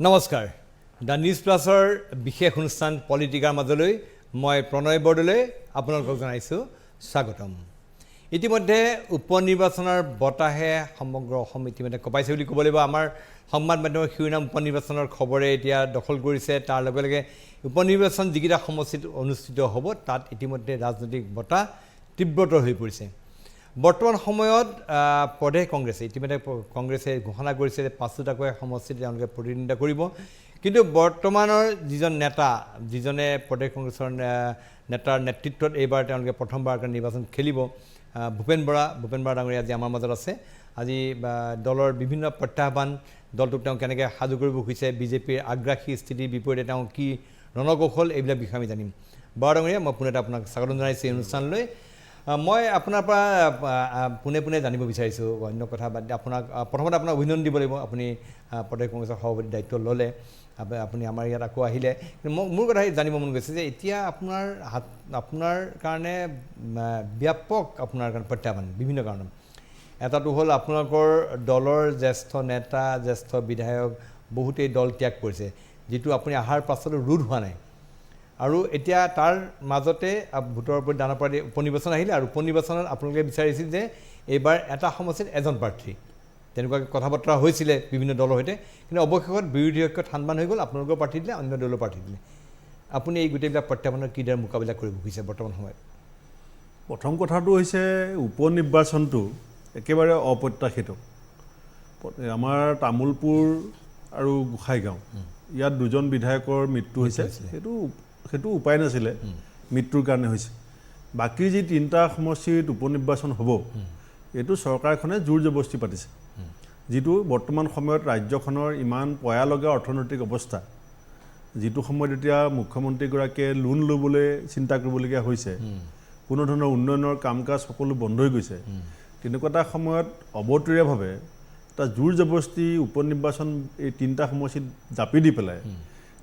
নমস্কাৰ the news প্লাছৰ বিশেষ অনুষ্ঠান পলিটিকাৰ মাজলৈ মই প্ৰণয় বৰদলৈ আপোনালোকক জনাইছোঁ স্বাগতম। ইতিমধ্যে উপনিৰ্বাচনৰ বতাহে সমগ্ৰ অসম ইতিমধ্যে কপাইছে বুলি ক'ব লাগিব। আমাৰ সংবাদ মাধ্যমৰ শিৰোনাম উপনিৰ্বাচনৰ খবৰে এতিয়া দখল কৰিছে। তাৰ লগে লগে উপনিৰ্বাচন যিকেইটা সমষ্টিত অনুষ্ঠিত হ'ব তাত ইতিমধ্যে ৰাজনৈতিক বতাহ তীব্ৰতৰ হৈ পৰিছে। বৰ্তমান সময়ত প্ৰদেশ কংগ্ৰেছে ইতিমধ্যে কংগ্ৰেছে ঘোষণা কৰিছে যে ৫টাকৈ সমষ্টিত তেওঁলোকে প্ৰতিদ্বন্দ্বিতা কৰিব। কিন্তু বৰ্তমানৰ যিজন নেতা যিজনে প্ৰদেশ কংগ্ৰেছৰ নেতাৰ নেতৃত্বত এইবাৰ তেওঁলোকে প্ৰথমবাৰ কাৰণে নিৰ্বাচন খেলিব, ভূপেন বৰা ডাঙৰীয়া আজি আমাৰ মাজত আছে। আজি দলৰ বিভিন্ন প্ৰত্যাহ্বান দলটোক তেওঁ কেনেকৈ সাজু কৰিব খুজিছে, বিজেপিৰ আগ্ৰাসী স্থিতিৰ বিপৰীতে তেওঁ কি ৰণকৌশল, এইবিলাক বিষয়ে আমি জানিম। বৰা ডাঙৰীয়া, মই পুনেতে আপোনাক স্বাগতম জনাইছোঁ এই অনুষ্ঠানলৈ। মই আপোনাৰ পৰা পোনে জানিব বিচাৰিছোঁ, অন্য কথা বাদ দি আপোনাক প্ৰথমতে আপোনাক অভিনন্দন দিব লাগিব। আপুনি প্ৰদেশ কংগ্ৰেছৰ সভাপতিৰ দায়িত্ব ল'লে, আপুনি আমাৰ ইয়াত আকৌ আহিলে। কিন্তু মোৰ কথা জানিব মন গৈছে যে এতিয়া আপোনাৰ কাৰণে ব্যাপক আপোনাৰ কাৰণে প্ৰত্যাহ্বান বিভিন্ন কাৰণত। এটাটো হ'ল আপোনালোকৰ দলৰ জ্যেষ্ঠ নেতা, জ্যেষ্ঠ বিধায়ক বহুতেই দল ত্যাগ কৰিছে, যিটো আপুনি অহাৰ পাছতো ৰোধ হোৱা নাই। আৰু এতিয়া তাৰ মাজতে ভোটৰ ওপৰত দানা পাৰি উপনিৰ্বাচন আহিলে, আৰু উপনিৰ্বাচনত আপোনালোকে বিচাৰিছিল যে এইবাৰ এটা সমষ্টিত এজন প্ৰাৰ্থী, তেনেকুৱাকৈ কথা বতৰা হৈছিলে বিভিন্ন দলৰ সৈতে। কিন্তু অৱশেষত বিৰোধী ঐক্যত থানবান হৈ গ'ল, আপোনালোকৰ প্ৰাৰ্থী দিলে, অন্য দলৰ প্ৰাৰ্থী দিলে। আপুনি এই গোটেইবিলাক প্ৰত্যাহ্বানৰ কিদৰে মোকাবিলা কৰিব খুজিছে বৰ্তমান সময়ত? প্ৰথম কথাটো হৈছে উপনিৰ্বাচনটো একেবাৰে অপ্ৰত্যাশিত। আমাৰ তামোলপুৰ আৰু গোসাইগাঁও ইয়াত দুজন বিধায়কৰ মৃত্যু হৈছে, সেইটো উপায় নাছিলে, মৃত্যুৰ কাৰণে হৈছে। বাকী যি 3টা সমষ্টিত উপনিৰ্বাচন হ'ব, এইটো চৰকাৰখনে জোৰ জবস্তি পাতিছে। যিটো বৰ্তমান সময়ত ৰাজ্যখনৰ ইমান পয়ালগা অৰ্থনৈতিক অৱস্থা, যিটো সময়ত এতিয়া মুখ্যমন্ত্ৰীগৰাকীয়ে লোন ল'বলৈ চিন্তা কৰিবলগীয়া হৈছে, কোনো ধৰণৰ উন্নয়নৰ কাম কাজ সকলো বন্ধ হৈ গৈছে, তেনেকুৱা এটা সময়ত অবতৰীয়াভাৱে এটা জোৰ জবস্তি উপনিৰ্বাচন এই 3টা সমষ্টিত জাপি দি পেলাই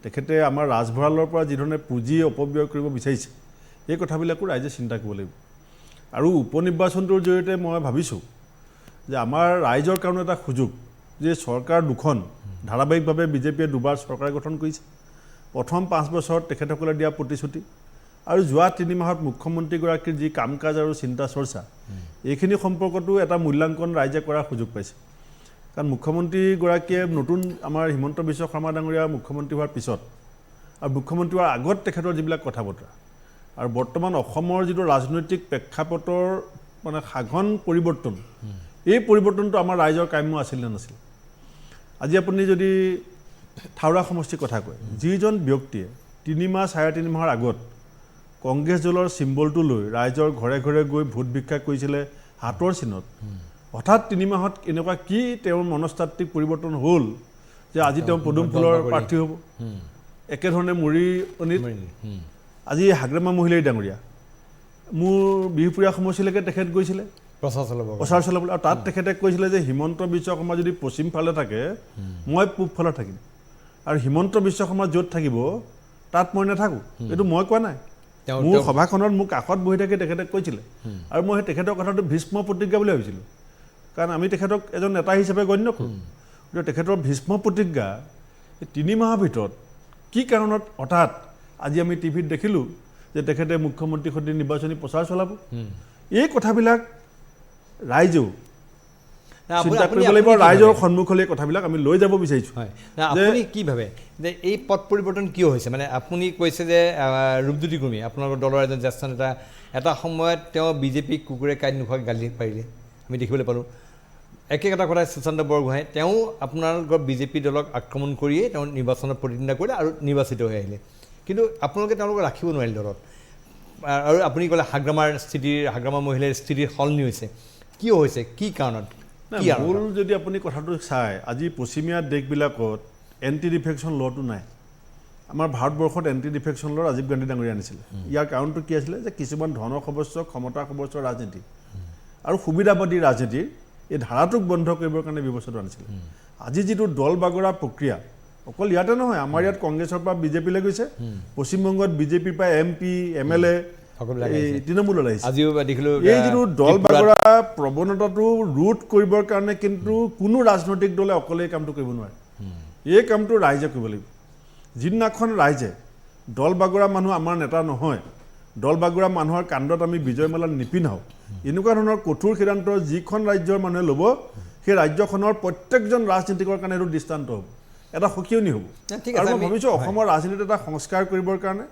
তেখেতে আমাৰ ৰাজভঁৰালৰ পৰা যিধৰণে পুঁজি অপব্যয় কৰিব বিচাৰিছে, এই কথাবিলাকো ৰাইজে চিন্তা কৰিব লাগিব। আৰু উপনিৰ্বাচনটোৰ জৰিয়তে মই ভাবিছোঁ যে আমাৰ ৰাইজৰ কাৰণে এটা সুযোগ, যে চৰকাৰ দুখন ধাৰাবাহিকভাৱে বিজেপিয়ে দুবাৰ চৰকাৰ গঠন কৰিছে। প্ৰথম 5 বছৰত তেখেতসকলে দিয়া প্ৰতিশ্ৰুতি আৰু যোৱা 3 মাহত মুখ্যমন্ত্ৰীগৰাকীৰ যি কাম কাজ আৰু চিন্তা চৰ্চা, এইখিনি সম্পৰ্কতো এটা মূল্যাংকন ৰাইজে কৰাৰ সুযোগ পাইছে। কাৰণ মুখ্যমন্ত্ৰীগৰাকীয়ে নতুন আমাৰ হিমন্ত বিশ্ব শৰ্মা ডাঙৰীয়া মুখ্যমন্ত্ৰী হোৱাৰ পিছত আৰু মুখ্যমন্ত্ৰী হোৱাৰ আগত তেখেতৰ যিবিলাক কথা বতৰা আৰু বৰ্তমান অসমৰ যিটো ৰাজনৈতিক প্ৰেক্ষাপটৰ মানে সাঘন পৰিৱৰ্তন, এই পৰিৱৰ্তনটো আমাৰ ৰাইজৰ কাম্য আছিল নে নাছিল? আজি আপুনি যদি থাওৰা সমষ্টিৰ কথা কয়, যিজন ব্যক্তিয়ে 3 মাহ 3.5 মাহৰ আগত কংগ্ৰেছ দলৰ চিম্বলটো লৈ ৰাইজৰ ঘৰে ঘৰে গৈ ভোট ভিক্ষা কৰিছিলে হাতৰ চিনত, হঠাৎ 3 মাহত এনেকুৱা কি তেওঁৰ মনস্তাত্ত্বিক পৰিৱৰ্তন হ'ল যে আজি তেওঁ পদুম ফুলৰ প্ৰাৰ্থী হ'ব? একেধৰণে মৰিয়নিত আজি হাগ্ৰামা মহিলাই ডাঙৰীয়া মোৰ বিহুপুৰীয়া সমষ্টিলৈকে তেখেত গৈছিলে প্ৰচাৰ চলাবলৈ, আৰু তাত তেখেতে কৈছিলে যে হিমন্ত বিশ্ব শৰ্মা যদি পশ্চিম ফালে থাকে মই পূব ফালে থাকিম, আৰু হিমন্ত বিশ্ব শৰ্মা য'ত থাকিব তাত মই নাথাকোঁ। এইটো মই কোৱা নাই, মোৰ সভাখনত মোক কাষত বহি থাকি তেখেতে কৈছিলে। আৰু মই তেখেতৰ কথাটো ভীষ্ম প্ৰতিজ্ঞা বুলি ভাবিছিলোঁ, কাৰণ আমি তেখেতক এজন নেতা হিচাপে গণ্য কৰোঁ। কিন্তু তেখেতৰ ভীষ্ম প্ৰতিজ্ঞা 3 মাহৰ ভিতৰত কি কাৰণত হঠাৎ আজি আমি টিভিত দেখিলোঁ যে তেখেতে মুখ্যমন্ত্ৰীৰ সৈতে নিৰ্বাচনী প্ৰচাৰ চলাব। এই কথাবিলাক ৰাইজেও চিন্তা কৰিব লাগিব, ৰাইজৰ সন্মুখলৈ কথাবিলাক আমি লৈ যাব বিচাৰিছোঁ। আপুনি কি ভাবে যে এই পথ পৰিৱৰ্তন কিয় হৈছে? মানে আপুনি কৈছে যে ৰূপজ্যোতি কুৰ্মী আপোনালোকৰ দলৰ এজন জ্যেষ্ঠ নেতা, এটা সময়ত তেওঁ বিজেপিক কুকুৰে কাঁইট নোখোৱাকৈ গালি পাৰিলে, আমি দেখিবলৈ পালোঁ। একেটা কথা সুশান্ত বৰগোহাঁই, তেওঁ আপোনালোকৰ বিজেপি দলক আক্ৰমণ কৰিয়েই তেওঁ নিৰ্বাচনত প্ৰতিদ্বন্দ্বিতা কৰিলে আৰু নিৰ্বাচিত হৈ আহিলে। কিন্তু আপোনালোকে তেওঁলোকক ৰাখিব নোৱাৰিলে দলত। আৰু আপুনি ক'লে হাগ্ৰামা মহিলাৰ স্থিতিৰ সলনি হৈছে, কিয় হৈছে, কি কাৰণত? মূল যদি আপুনি কথাটো চায়, আজি পশ্চিমীয়া দেশবিলাকত এণ্টি ডিফেকশ্যন ল'টো নাই। আমাৰ ভাৰতবৰ্ষত এণ্টি ডিফেকশ্যন ল' ৰাজীৱ গান্ধী ডাঙৰীয়া আনিছিলে। ইয়াৰ কাৰণটো কি আছিলে? যে কিছুমান ধনৰ সৰ্বস্ব, ক্ষমতা সৰ্বস্ব ৰাজনীতি আৰু সুবিধাবাদী ৰাজনীতিৰ এই ধাৰাটোক বন্ধ কৰিবৰ কাৰণে ব্যৱস্থাটো আনিছিলে। আজি যিটো দল বাগৰা প্ৰক্ৰিয়া, অকল ইয়াতে নহয়, আমাৰ ইয়াত কংগ্ৰেছৰ পৰা বিজেপিলৈ গৈছে, পশ্চিমবংগত বিজেপিৰ পৰা MP MLA তৃণমূল আহিছে। এই যিটো দল বাগৰা প্ৰৱণতাটো ৰোধ কৰিবৰ কাৰণে কিন্তু কোনো ৰাজনৈতিক দলে অকলে কামটো কৰিব নোৱাৰে। এই কামটো ৰাইজে কৰিব লাগিব যিদিনাখন ৰাইজে দল বাগৰা মানুহ আমাৰ নেতা নহয় দল বাগৰা মানুহৰ কাণ্ডত আমি বিজয় মালা নিপিন্ধাওঁ এনেকুৱা ধৰণৰ কঠোৰ সিদ্ধান্ত যিখন ৰাজ্যৰ মানুহে ল'ব সেই ৰাজ্যখনৰ প্ৰত্যেকজন ৰাজনীতিকৰ কাৰণে এইটো দৃষ্টান্ত হ'ব এটা সকিয়নি হ'ব আৰু মই ভাবিছোঁ অসমৰ ৰাজনীতিত এটা সংস্কাৰ কৰিবৰ কাৰণে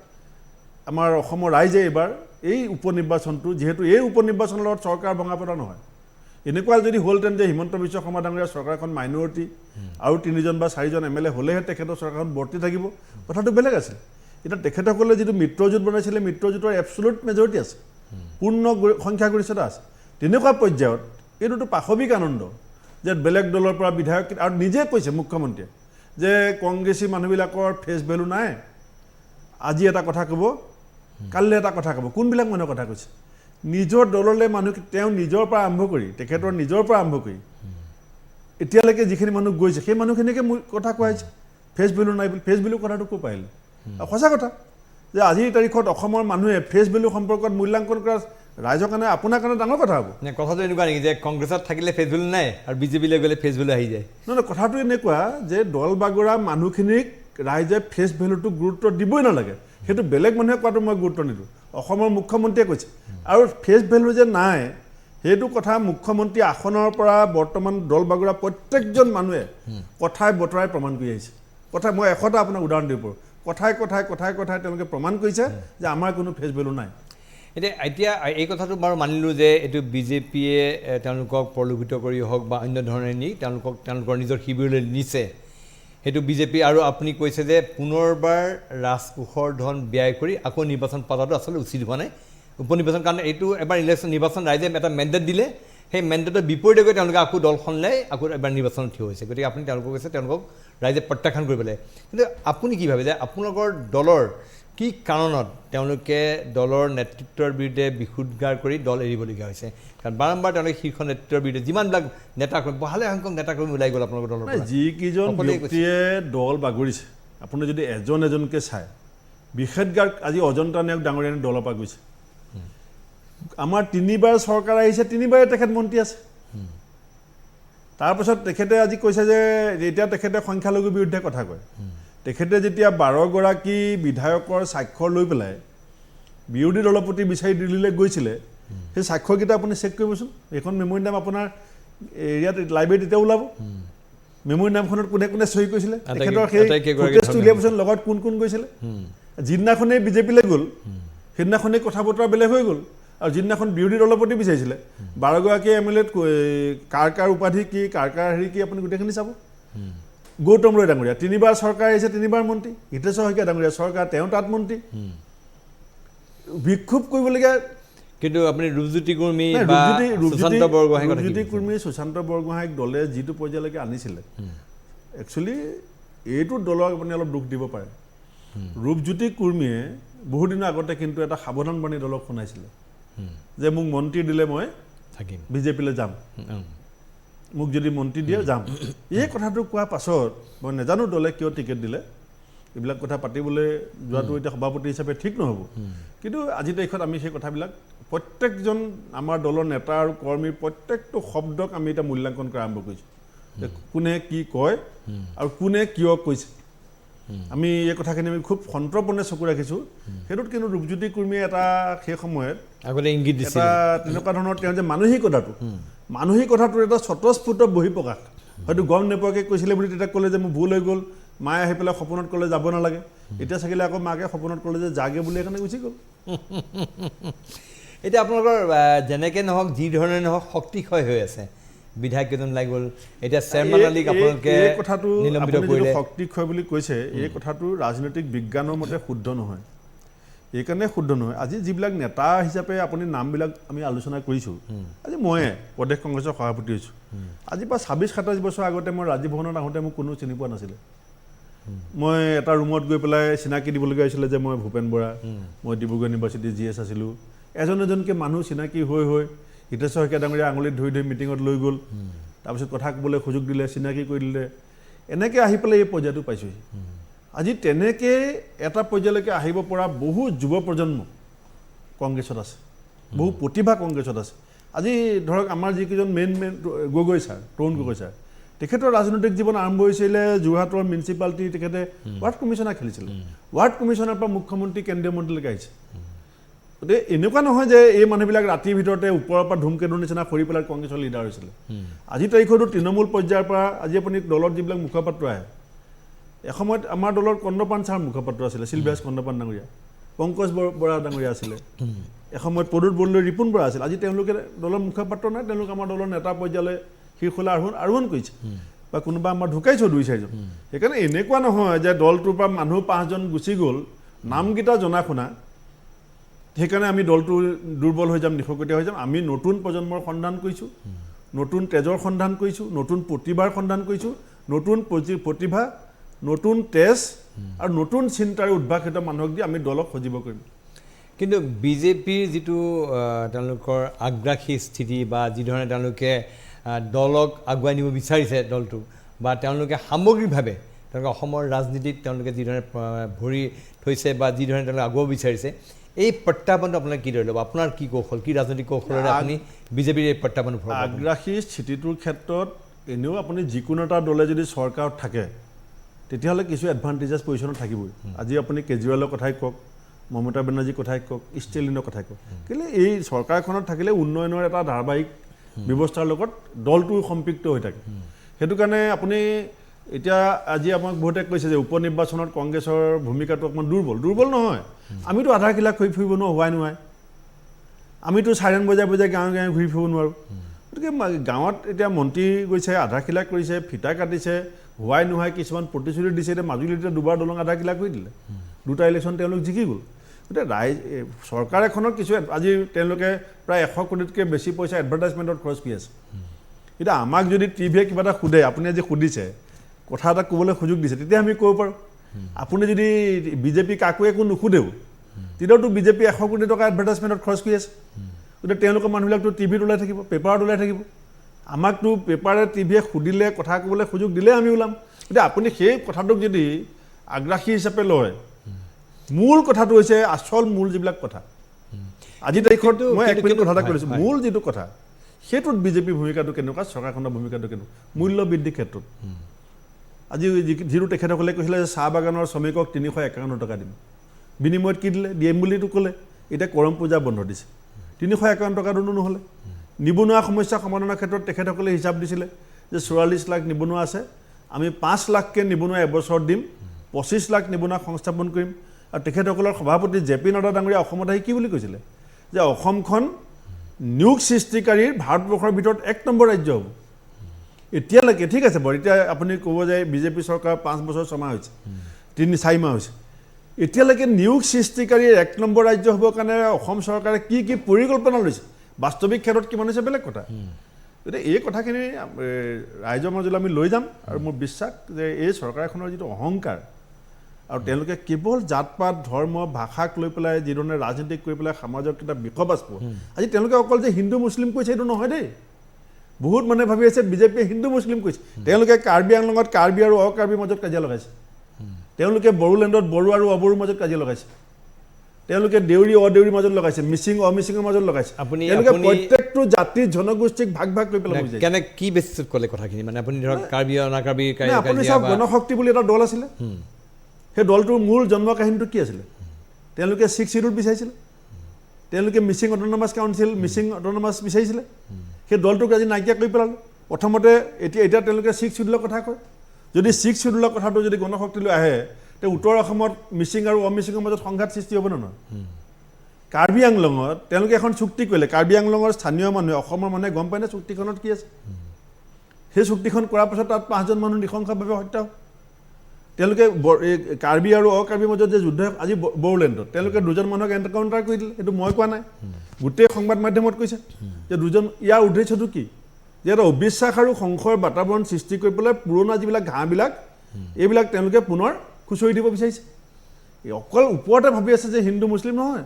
আমাৰ অসমৰ ৰাইজে এইবাৰ এই উপনিৰ্বাচনটো যিহেতু এই উপনিৰ্বাচনৰ লগত চৰকাৰ ভঙা পতা নহয় এনেকুৱা যদি হ'লহেঁতেন যে হিমন্ত বিশ্ব শৰ্মা ডাঙৰীয়া চৰকাৰখন মাইনৰিটি আৰু 3জন বা 4জন MLA হ'লেহে তেখেতৰ চৰকাৰখন বৰ্তি থাকিব কথাটো বেলেগ আছিল এতিয়া তেখেতসকলে যিটো মিত্ৰজোঁট বনাইছিলে মিত্ৰজোঁটৰ এবছলুট মেজৰিটি আছে পূৰ্ণ সংখ্যাগৰিষ্ঠতা আছে তেনেকুৱা পৰ্যায়ত এইটোতো পাশৱিক আনন্দ যে বেলেগ দলৰ পৰা বিধায়ক আৰু নিজে কৈছে মুখ্যমন্ত্ৰীয়ে যে কংগ্ৰেছী মানুহবিলাকৰ ফেচ ভেলু নাই আজি এটা কথা ক'ব কাইলৈ এটা কথা ক'ব কোনবিলাক মানুহৰ কথা কৈছে নিজৰ দললৈ মানুহ তেওঁ নিজৰ পৰা আৰম্ভ কৰি তেখেতৰ নিজৰ পৰা আৰম্ভ কৰি এতিয়ালৈকে যিখিনি মানুহ গৈছে সেই মানুহখিনিকে কথা কোৱাইছে ফেচ ভেলু নাই বুলি ফেচ ভেলু কথাটো ক'ৰ পাৰিলে সঁচা কথা যে আজিৰ তাৰিখত অসমৰ মানুহে ফেচ ভেলু সম্পৰ্কত মূল্যাংকন কৰা ৰাইজৰ কাৰণে আপোনাৰ কাৰণে ডাঙৰ কথা হ'ব কথাটো এনেকুৱা নেকি যে কংগ্ৰেছত থাকিলে ফেচ ভেলু নাই আৰু বিজেপিলৈ গ'লে ফেচ ভেলু আহি যায় নহয় কথাটো এনেকুৱা যে দল বাগৰা মানুহখিনিক ৰাইজে ফেচ ভেলুটো গুৰুত্ব দিবই নালাগে সেইটো বেলেগ মানুহে কোৱাটো মই গুৰুত্ব নিদিওঁ অসমৰ মুখ্যমন্ত্ৰীয়ে কৈছে আৰু ফেচ ভেলু যে নাই সেইটো কথা মুখ্যমন্ত্ৰী আসনৰ পৰা বৰ্তমান দল বাগৰা প্ৰত্যেকজন মানুহে কথাই বতৰাই প্ৰমাণ কৰি আহিছে কথা মই এশটা আপোনাক উদাহৰণ দিব পাৰোঁ কথাই তেওঁলোকে প্ৰমাণ কৰিছে যে আমাৰ কোনো ফেচ ভেলু নাই এতিয়া এই কথাটো বাৰু মানিলোঁ যে এইটো বিজেপিয়ে তেওঁলোকক প্ৰলোভিত কৰি হওক বা অন্য ধৰণে নি তেওঁলোকৰ নিজৰ শিবিৰলৈ নিছে সেইটো বিজেপি আৰু আপুনি কৈছে যে পুনৰবাৰ ৰাজকোষৰ ধন ব্যয় কৰি আকৌ নিৰ্বাচন পতাটো আচলতে উচিত হোৱা নাই উপনিৰ্বাচন কাৰণ এইটো এবাৰ নিৰ্বাচন ৰাইজে এটা মেণ্ডেট দিলে সেই মেণ্ডেটৰ বিপৰীতে গৈ তেওঁলোকে আকৌ দলখনলৈ আকৌ এবাৰ নিৰ্বাচনত থিয় হৈছে গতিকে আপুনি তেওঁলোকক কৈছে তেওঁলোকক ৰাইজে প্ৰত্যাখ্যান কৰিব লাগে কিন্তু আপুনি কি ভাবে যে আপোনালোকৰ দলৰ কি কাৰণত তেওঁলোকে দলৰ নেতৃত্বৰ বিৰুদ্ধে বিশুদ্ধাৰ কৰি দল এৰিবলগীয়া হৈছে কাৰণ বাৰম্বাৰ তেওঁলোকে শীৰ্ষ নেতৃত্বৰ বিৰুদ্ধে যিমানবিলাক নেতাকৰ্মী ভালেসংখ্যক নেতাকৰ্মী ওলাই গ'ল আপোনালোকৰ দলৰ পৰা যিকেইজন ব্যক্তিয়ে দল বাগৰিছে আপুনি যদি এজনকৈ চায় বিশেষজ্ঞাৰ আজি অজন্তা নায়ক ডাঙৰীয়া দলৰ পৰা গৈছে আমাৰ 3বাৰ চৰকাৰ আহিছে 3বাৰে তেখেত মন্ত্ৰী আছে তাৰপিছত তেখেতে আজি কৈছে যে এতিয়া তেখেতে সংখ্যালঘুৰ বিৰুদ্ধে কথা কয় তেখেতে যেতিয়া 12গৰাকী বিধায়কৰ স্বাক্ষৰ লৈ পেলাই বিৰোধী দলৰ প্ৰতি বিচাৰি দিল্লীলৈ গৈছিলে সেই স্বাক্ষৰকেইটা আপুনি চেক কৰিবচোন এইখন মেমৰি নাম আপোনাৰ ইয়াত লাইব্ৰেৰীত এতিয়া ওলাব মেমৰি নামখনত কোনে কোনে চহী কৰিছিলে তেখেতৰ সেই ফুটেজটো উলিয়াবচোন লগত কোন কোন গৈছিলে যিদিনাখনেই বিজেপিলৈ গ'ল সেইদিনাখনেই কথা বতৰা বেলেগ হৈ গ'ল আৰু যিদিনাখন বিৰোধী দলৰ প্ৰতি বিচাৰিছিলে 12গৰাকী MLA কাৰ উপাধি কি কাৰ হেৰি কি আপুনি গোটেইখিনি চাব গৌতম ৰয় ডাঙৰীয়া 3বাৰ চৰকাৰ আহিছে 3বাৰ মন্ত্ৰী হিতেশ্বৰ শইকীয়া ডাঙৰীয়া চৰকাৰ তেওঁ তাত মন্ত্ৰী বিক্ষোভ কৰিবলগীয়া কিন্তু আপুনি ৰূপজ্যোতি কুৰ্মী বা সুশান্ত বৰগোহাঁই সুশান্ত বৰগোহাঁইক দলে যিটো পৰ্যায়লৈকে আনিছিলে একচুৱেলি এইটো দলক আপুনি অলপ দুখ দিব পাৰে ৰূপজ্যোতি কুৰ্মীয়ে বহুদিনৰ আগতে কিন্তু এটা সাৱধান বাণী দলক শুনাইছিলে যে মোক মন্ত্ৰী দিলে মই থাকিম বিজেপিলৈ যাম মোক যদি মন্ত্ৰী দিয়ে যাম এই কথাটো কোৱাৰ পাছত মই নাজানো দলে কিয় টিকেট দিলে এইবিলাক কথা পাতিবলৈ যোৱাটো এতিয়া সভাপতি হিচাপে ঠিক নহ'ব কিন্তু আজি তাৰিখত আমি সেই কথাবিলাক প্ৰত্যেকজন আমাৰ দলৰ নেতা আৰু কৰ্মীৰ প্ৰত্যেকটো শব্দক আমি এতিয়া মূল্যাংকন কৰা আৰম্ভ কৰিছোঁ যে কোনে কি কয় আৰু কোনে কিয় কৈছে আমি এই কথাখিনি আমি খুব সন্তৰ্পণে চকু ৰাখিছোঁ সেইটোত কিন্তু ৰূপজ্যোতি কুৰ্মীয়ে এটা সেই সময়ত আগতে ইংগিত দিছিল এটা তেনেকুৱা ধৰণৰ তেওঁ যে মানসিকতাটোৰ এটা স্বতঃস্ফূৰ্ত বহিঃপ্ৰকাশ হয়তো গম নোপোৱাকৈ কৈছিলে বুলি তেতিয়া ক'লে যে মোৰ ভুল হৈ গ'ল মায়ে আহি পেলাই সপোনত ক'লে যাব নালাগে এতিয়া চাগিলে আকৌ মাকে সপোনত ক'লে যে যাগে বুলি সেইকাৰণে গুচি গ'ল এতিয়া আপোনালোকৰ যেনেকৈ নহওক যি ধৰণে নহওক শক্তিক্ষয় হৈ আছে বিধায়ক কেইজন লাগি গ'ল এতিয়া চেয়াৰমেন আলীক আপোনালোকে কথাটো নিলম্বিত কৰিলে শক্তিক্ষয় বুলি কৈছে এই কথাটো ৰাজনৈতিক বিজ্ঞানৰ মতে শুদ্ধ নহয় এইকাৰণে শুদ্ধ নহয় আজি যিবিলাক নেতা হিচাপে আপুনি নামবিলাক আমি আলোচনা কৰিছোঁ আজি ময়ে প্ৰদেশ কংগ্ৰেছৰ সভাপতি হৈছোঁ আজিৰ পৰা 26-27 বছৰ আগতে মই ৰাজীৱ ভৱনত আহোঁতে মোক কোনো চিনি পোৱা নাছিলে মই এটা ৰুমত গৈ পেলাই চিনাকি দিবলগীয়া হৈছিলে যে মই ভূপেন বৰা মই ডিব্ৰুগড় ইউনিভাৰ্চিটিৰ GS আছিলোঁ এজনকৈ মানুহ চিনাকি হৈ হিতেশ্বৰ শইকীয়া ডাঙৰীয়া আঙুলিত ধৰি মিটিঙত লৈ গ'ল তাৰপিছত কথা ক'বলৈ সুযোগ দিলে চিনাকি কৰি দিলে এনেকৈ আহি পেলাই এই পৰ্যায়টো পাইছোঁহি আজি তেনেকৈ এটা পৰ্যায়লৈকে আহিব পৰা বহু যুৱ প্ৰজন্ম কংগ্ৰেছত আছে বহু প্ৰতিভা কংগ্ৰেছত আছে আজি ধৰক আমাৰ যিকেইজন main Gogoi sir Tarun Gogoi sir তেখেতৰ ৰাজনৈতিক জীৱন আৰম্ভ হৈছিলে যোৰহাটৰ মিউনিচিপালিটি তেখেতে ৱাৰ্ড কমিশ্যনাৰ খেলিছিলে ৱাৰ্ড কমিশ্যনাৰৰ পৰা মুখ্যমন্ত্ৰী কেন্দ্ৰীয় মন্ত্ৰীলৈকে আহিছে গতিকে এনেকুৱা নহয় যে এই মানুহবিলাক ৰাতিৰ ভিতৰতে ওপৰৰ পৰা ধুমকেতুৰ নিচিনা সৰি পেলাই কংগ্ৰেছৰ লিডাৰ হৈছিলে আজি তাৰিখতো তৃণমূল পৰ্যায়ৰ পৰা আজি আপুনি দলৰ যিবিলাক মুখপাত্ৰ আহে এসময়ত আমাৰ দলৰ কন্দপান ছাৰ মুখপাত্ৰ আছিলে শিলবাস কন্দপান ডাঙৰীয়া পংকজ বৰা ডাঙৰীয়া আছিলে এসময়ত পদুত বৰদলৈ ৰিপুণ বৰা আছিল আজি তেওঁলোকে দলৰ মুখপাত্ৰ নাই তেওঁলোক আমাৰ দলৰ নেতা পৰ্যায়লৈ শীৰ্ষলৈ আৰোহণ কৰিছে বা কোনোবা আমাৰ ঢুকাইছে 2-4জন সেইকাৰণে এনেকুৱা নহয় যে দলটোৰ পৰা মানুহ 5জন গুচি গ'ল নামকেইটা জনা শুনা সেইকাৰণে আমি দলটো দুৰ্বল হৈ যাম নিশকতীয়া হৈ যাম আমি নতুন প্ৰজন্মৰ সন্ধান কৰিছোঁ নতুন তেজৰ সন্ধান কৰিছোঁ নতুন প্ৰতিভাৰ সন্ধান কৰিছোঁ নতুন প্ৰতিভা নতুন তেজ আৰু নতুন চিন্তাৰে উদ্ভাসিত মানুহক দি আমি দলক সজীৱ কৰিম কিন্তু বিজেপিৰ যিটো তেওঁলোকৰ আগ্ৰাসী স্থিতি বা যিধৰণে তেওঁলোকে দলক আগুৱাই নিব বিচাৰিছে দলটো বা তেওঁলোকে সামগ্ৰিকভাৱে তেওঁলোকে অসমৰ ৰাজনীতিত তেওঁলোকে যিধৰণে ভৰি থৈছে বা যিধৰণে তেওঁলোকে আগুৱাব বিচাৰিছে এই প্ৰত্যাহ্বানটো আপোনাৰ কি ধৰি ল'ব আপোনাৰ কি কৌশল কি ৰাজনৈতিক কৌশলেৰে আপুনি বিজেপিৰ এই প্ৰত্যাহ্বান আগ্ৰাসী স্থিতিটোৰ ক্ষেত্ৰত এনেও আপুনি যিকোনো এটা দলে যদি চৰকাৰত থাকে তেতিয়াহ'লে কিছু এডভান্টেজেছ পজিশ্যনত থাকিবই আজি আপুনি কেজৰিৱালৰ কথাই কওক মমতা বেনাৰ্জীৰ কথাই কওক ষ্টেলিনৰ কথাই কওক কেলৈ এই চৰকাৰখনত থাকিলে উন্নয়নৰ এটা ধাৰাবাহিক ব্যৱস্থাৰ লগত দলটো সম্পৃক্ত হৈ থাকে সেইটো কাৰণে আপুনি এতিয়া আজি আমাক বহুতে কৈছে যে উপ নিৰ্বাচনত কংগ্ৰেছৰ ভূমিকাটো অকণমান দুৰ্বল নহয় আমিতো আধাৰ খিলাক হৈ ফুৰিব হোৱাই নহয় আমিতো চাইৰেন বজাই গাঁৱে গাঁৱে ঘূৰি ফুৰিব নোৱাৰোঁ গতিকে গাঁৱত এতিয়া মন্ত্ৰী গৈছে আধাৰ খিলাক কৰিছে ফিটা কাটিছে হোৱাই নোহোৱাই কিছুমান প্ৰতিশ্ৰুতি দিছে এতিয়া মাজুলীতে দুবাৰ দলং আধাৰ খিলাক কৰি দিলে 2টা ইলেকশ্যন তেওঁলোক জিকি গ'ল গতিকে চৰকাৰ এখনৰ কিছু আজি তেওঁলোকে প্ৰায় 100 কোটিতকৈ বেছি পইচা এডভাৰটাইজমেণ্টত খৰচ কৰি আছে এতিয়া আমাক যদি টিভিয়ে কিবা এটা সোধে আপুনি আজি সুধিছে কথা এটা ক'বলৈ সুযোগ দিছে তেতিয়া আমি ক'ব পাৰোঁ আপুনি যদি বিজেপি কাকো একো নুসুধেও তেতিয়াওতো বিজেপি 100 কোটি টকা এডভাৰটাইজমেণ্টত খৰচ কৰি আছে গতিকে তেওঁলোকৰ মানুহবিলাকতো টিভিত ওলাই থাকিব পেপাৰত ওলাই থাকিব আমাকতো পেপাৰে টিভিয়ে সুধিলে কথা ক'বলৈ সুযোগ দিলে আমি ওলাম গতিকে আপুনি সেই কথাটোক যদি আগ্ৰাসী হিচাপে লয় মূল কথাটো হৈছে আচল মূল যিবিলাক কথা আজি তাৰিখত মই এক মিনিট কথা এটা কৈছোঁ মূল যিটো কথা সেইটোত বিজেপিৰ ভূমিকাটো কেনেকুৱা চৰকাৰখনৰ ভূমিকাটো কেনেকুৱা মূল্য বৃদ্ধিৰ ক্ষেত্ৰত আজি যিটো তেখেতসকলে কৈছিলে যে চাহ বাগানৰ শ্ৰমিকক 351 টকা দিম বিনিময়ত কি দিলে দিম বুলিতো ক'লে এতিয়া কৰম পূজা বন্ধ দিছে 351 টকা দিনো নহ'লে নিবনুৱা সমস্যা সমাধানৰ ক্ষেত্ৰত তেখেতসকলে হিচাপ দিছিলে যে 44 লাখ নিবনুৱা আছে আমি 5 লাখকৈ নিবনুৱা এবছৰত দিম 25 লাখ নিবনুৱা সংস্থাপন কৰিম আৰু তেখেতসকলৰ সভাপতি জেপি নাড্ডা ডাঙৰীয়া অসমত আহি কি বুলি কৈছিলে যে অসমখন নিয়োগ সৃষ্টিকাৰীৰ ভাৰতবৰ্ষৰ ভিতৰত 1 নম্বৰ ৰাজ্য হ'ব এতিয়ালৈকে ঠিক আছে বাৰু এতিয়া আপুনি ক'ব যে বিজেপি চৰকাৰ 5 বছৰ 6 মাহ হৈছে 3-4 মাহ হৈছে এতিয়ালৈকে নিয়োগ সৃষ্টিকাৰীৰ 1 নম্বৰ ৰাজ্য হ'বৰ কাৰণে অসম চৰকাৰে কি কি পৰিকল্পনা লৈছে বাস্তৱিক ক্ষেত্ৰত কিমান হৈছে বেলেগ কথা গতিকে এই কথাখিনি ৰাইজৰ মাজলৈ আমি লৈ যাম আৰু মোৰ বিশ্বাস যে এই চৰকাৰখনৰ যিটো অহংকাৰ আৰু তেওঁলোকে কেৱল জাত পাত ধৰ্ম ভাষাক লৈ পেলাই যিধৰণে ৰাজনীতি কৰি পেলাই সমাজৰ কিটা বিকবাস্প আজি তেওঁলোকে অকল যে হিন্দু মুছলিম কৈছে এইটো নহয় দেই বহুত মানুহে ভাবি আছে বিজেপিয়ে হিন্দু মুছলিম কৈছে তেওঁলোকে কাৰ্বি আংলঙত কাৰ্বি আৰু অকাৰ্বিৰ মাজত কাজিয়া লগাইছে তেওঁলোকে বড়োলেণ্ডত বড়ো আৰু অবড়োৰ মাজত কাজিয়া লগাইছে তেওঁলোকে দেউৰী অদেউৰীৰ মাজত লগাইছে মিচিং অমিচিঙৰ মাজত লগাইছে তেওঁলোকে প্ৰত্যেকটো জাতি জনগোষ্ঠীক ভাগ ভাগ কৰি পেলাই বুজাইছে কেনে কি বেছিছত ক'লে কথাখিনি মানে আপুনি ধৰক কাৰ্বি অনাকাৰ্বি আপুনি চাওক গণশক্তি বুলি এটা দল আছিলে সেই দলটোৰ মূল জন্ম কাহিনীটো কি আছিলে তেওঁলোকে 6 শিডিউল বিচাৰিছিলে তেওঁলোকে Mising autonomous council Mising autonomous বিচাৰিছিলে সেই দলটোক আজি নাইকিয়া কৰি পেলালে প্ৰথমতে এতিয়া তেওঁলোকে 6 শিডিউলৰ কথা কয় যদি 6 শিডিউলৰ কথাটো যদি গণশক্তিলৈ আহে তে উত্তৰ অসমত মিচিং আৰু অমিচিঙৰ মাজত সংঘাত সৃষ্টি হ'ব নহয় কাৰ্বি আংলঙত তেওঁলোকে এখন চুক্তি কৰিলে কাৰ্বি আংলঙৰ স্থানীয় মানুহে অসমৰ মানুহে গম পায় নে চুক্তিখনত কি আছে সেই চুক্তিখন কৰাৰ পাছত তাত 5জন মানুহ নৃশংসভাৱে হত্যা তেওঁলোকে কাৰ্বি আৰু অকাৰ্বিৰ মাজত যে যুদ্ধ আজি বড়োলেণ্ডত তেওঁলোকে 2জন মানুহক এনকাউণ্টাৰ কৰি দিলে এইটো মই কোৱা নাই গোটেই সংবাদ মাধ্যমত কৈছে যে 2জন ইয়াৰ উদ্দেশ্যটো কি যে এটা অবিশ্বাস আৰু সংশয়ৰ বাতাবৰণ সৃষ্টি কৰি পেলাই পুৰণা যিবিলাক ঘাঁহবিলাক এইবিলাক তেওঁলোকে পুনৰ খুচৰি দিব বিচাৰিছে অকল ওপৰতে ভাবি আছে যে হিন্দু মুছলিম নহয়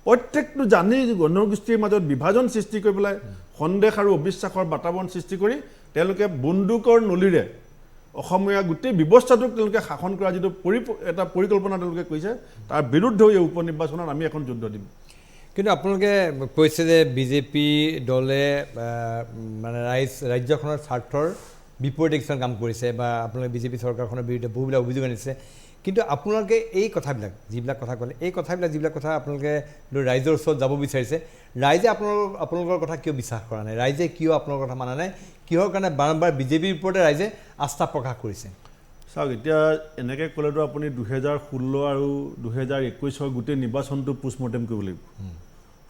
প্ৰত্যেকটো জানি জনগোষ্ঠীৰ মাজত বিভাজন সৃষ্টি কৰি পেলাই সন্দেহ আৰু অবিশ্বাসৰ বাতাবৰণ সৃষ্টি কৰি তেওঁলোকে বন্দুকৰ নলীৰে অসমীয়া গোটেই ব্যৱস্থাটোক তেওঁলোকে শাসন কৰা যিটো এটা পৰিকল্পনা তেওঁলোকে কৈছে তাৰ বিৰুদ্ধে এই উপ নিৰ্বাচনত আমি এখন যুদ্ধ দিম কিন্তু আপোনালোকে কৈছে যে বিজেপি দলে মানে ৰাজ্যখনৰ স্বাৰ্থৰ বিপৰীতে কিছুমান কাম কৰিছে বা আপোনালোকে বিজেপি চৰকাৰখনৰ বিৰুদ্ধে বহুবিলাক অভিযোগ আনিছে কিন্তু আপোনালোকে এই কথাবিলাক যিবিলাক কথা ক'লে এই কথাবিলাক যিবিলাক কথা আপোনালোকে ৰাইজৰ ওচৰত যাব বিচাৰিছে ৰাইজে আপোনালোকৰ কথা কিয় বিশ্বাস কৰা নাই ৰাইজে কিয় আপোনালোকৰ কথা মানা নাই কিহৰ কাৰণে বাৰম্বাৰ বিজেপিৰ ওপৰতে ৰাইজে আস্থা প্ৰকাশ কৰিছে চাওক এতিয়া এনেকৈ ক'লেতো আপুনি 2016 আৰু 2021 গোটেই নিৰ্বাচনটো পোষ্টমৰ্টেম কৰিব লাগিব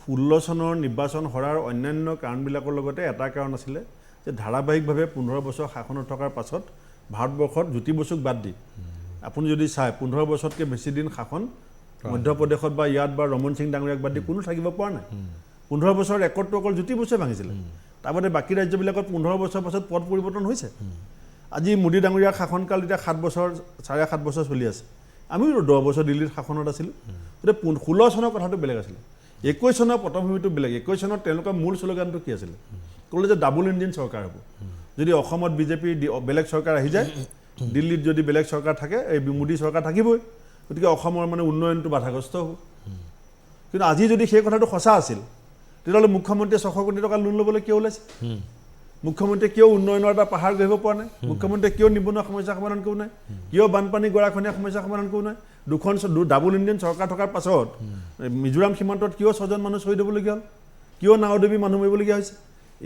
16 চনৰ নিৰ্বাচন হৰাৰ অন্যান্য কাৰণবিলাকৰ লগতে এটা কাৰণ আছিলে যে ধাৰাবাহিকভাৱে 15 বছৰ শাসনত থকাৰ পাছত ভাৰতবৰ্ষত জ্যোতি বসুক বাদ দি আপুনি যদি চায় 15 বছৰতকৈ বেছি দিন শাসন মধ্যপ্ৰদেশত বা ইয়াত বা ৰমন সিং ডাঙৰীয়াক বাদ দি কোনো থাকিব পৰা নাই 15 বছৰ ৰেকৰ্ডটো অকল জ্যোতি বসুৱে ভাঙিছিলে তাৰবাদে বাকী ৰাজ্যবিলাকত 15 বছৰ পাছত পদ পৰিৱৰ্তন হৈছে আজি মোদী ডাঙৰীয়াৰ শাসনকাল এতিয়া 7 বছৰ 7.5 বছৰ চলি আছে আমিও 10 বছৰ দিল্লীত শাসনত আছিলোঁ গতিকে 16 চনৰ কথাটো বেলেগ আছিলে 21 চনৰ পটভূমিটো বেলেগ 21 চনত তেওঁলোকৰ মূল শ্লোগানটো কি আছিলে ক'লে যে ডাবল ইঞ্জিন চৰকাৰ হ'ব যদি অসমত বিজেপি বেলেগ চৰকাৰ আহি যায় দিল্লীত যদি বেলেগ চৰকাৰ থাকে এই মোদী চৰকাৰ থাকিবই গতিকে অসমৰ মানে উন্নয়নটো বাধাগ্ৰস্ত হ'ব কিন্তু আজি যদি সেই কথাটো সঁচা আছিল তেতিয়াহ'লে মুখ্যমন্ত্ৰীয়ে 600 কোটি টকা লোন ল'বলৈ কিয় ওলাইছে মুখ্যমন্ত্ৰীয়ে কিয় উন্নয়নৰ এটা পাহাৰ গঢ়িব পৰা নাই মুখ্যমন্ত্ৰীয়ে কিয় নিবনুৱা সমস্যা সমাধান কৰিব নাই কিয় বানপানী গৰাখহনীয়া সমস্যা সমাধান কৰিব নাই দুখন ডাবল ইঞ্জিন চৰকাৰ থকাৰ পাছত মিজোৰাম সীমান্তত কিয় 6জন মানুহ শ্বহীদ হ'বলগীয়া হ'ল কিয় নাওদেৱী মানুহ মৰিবলগীয়া হৈছে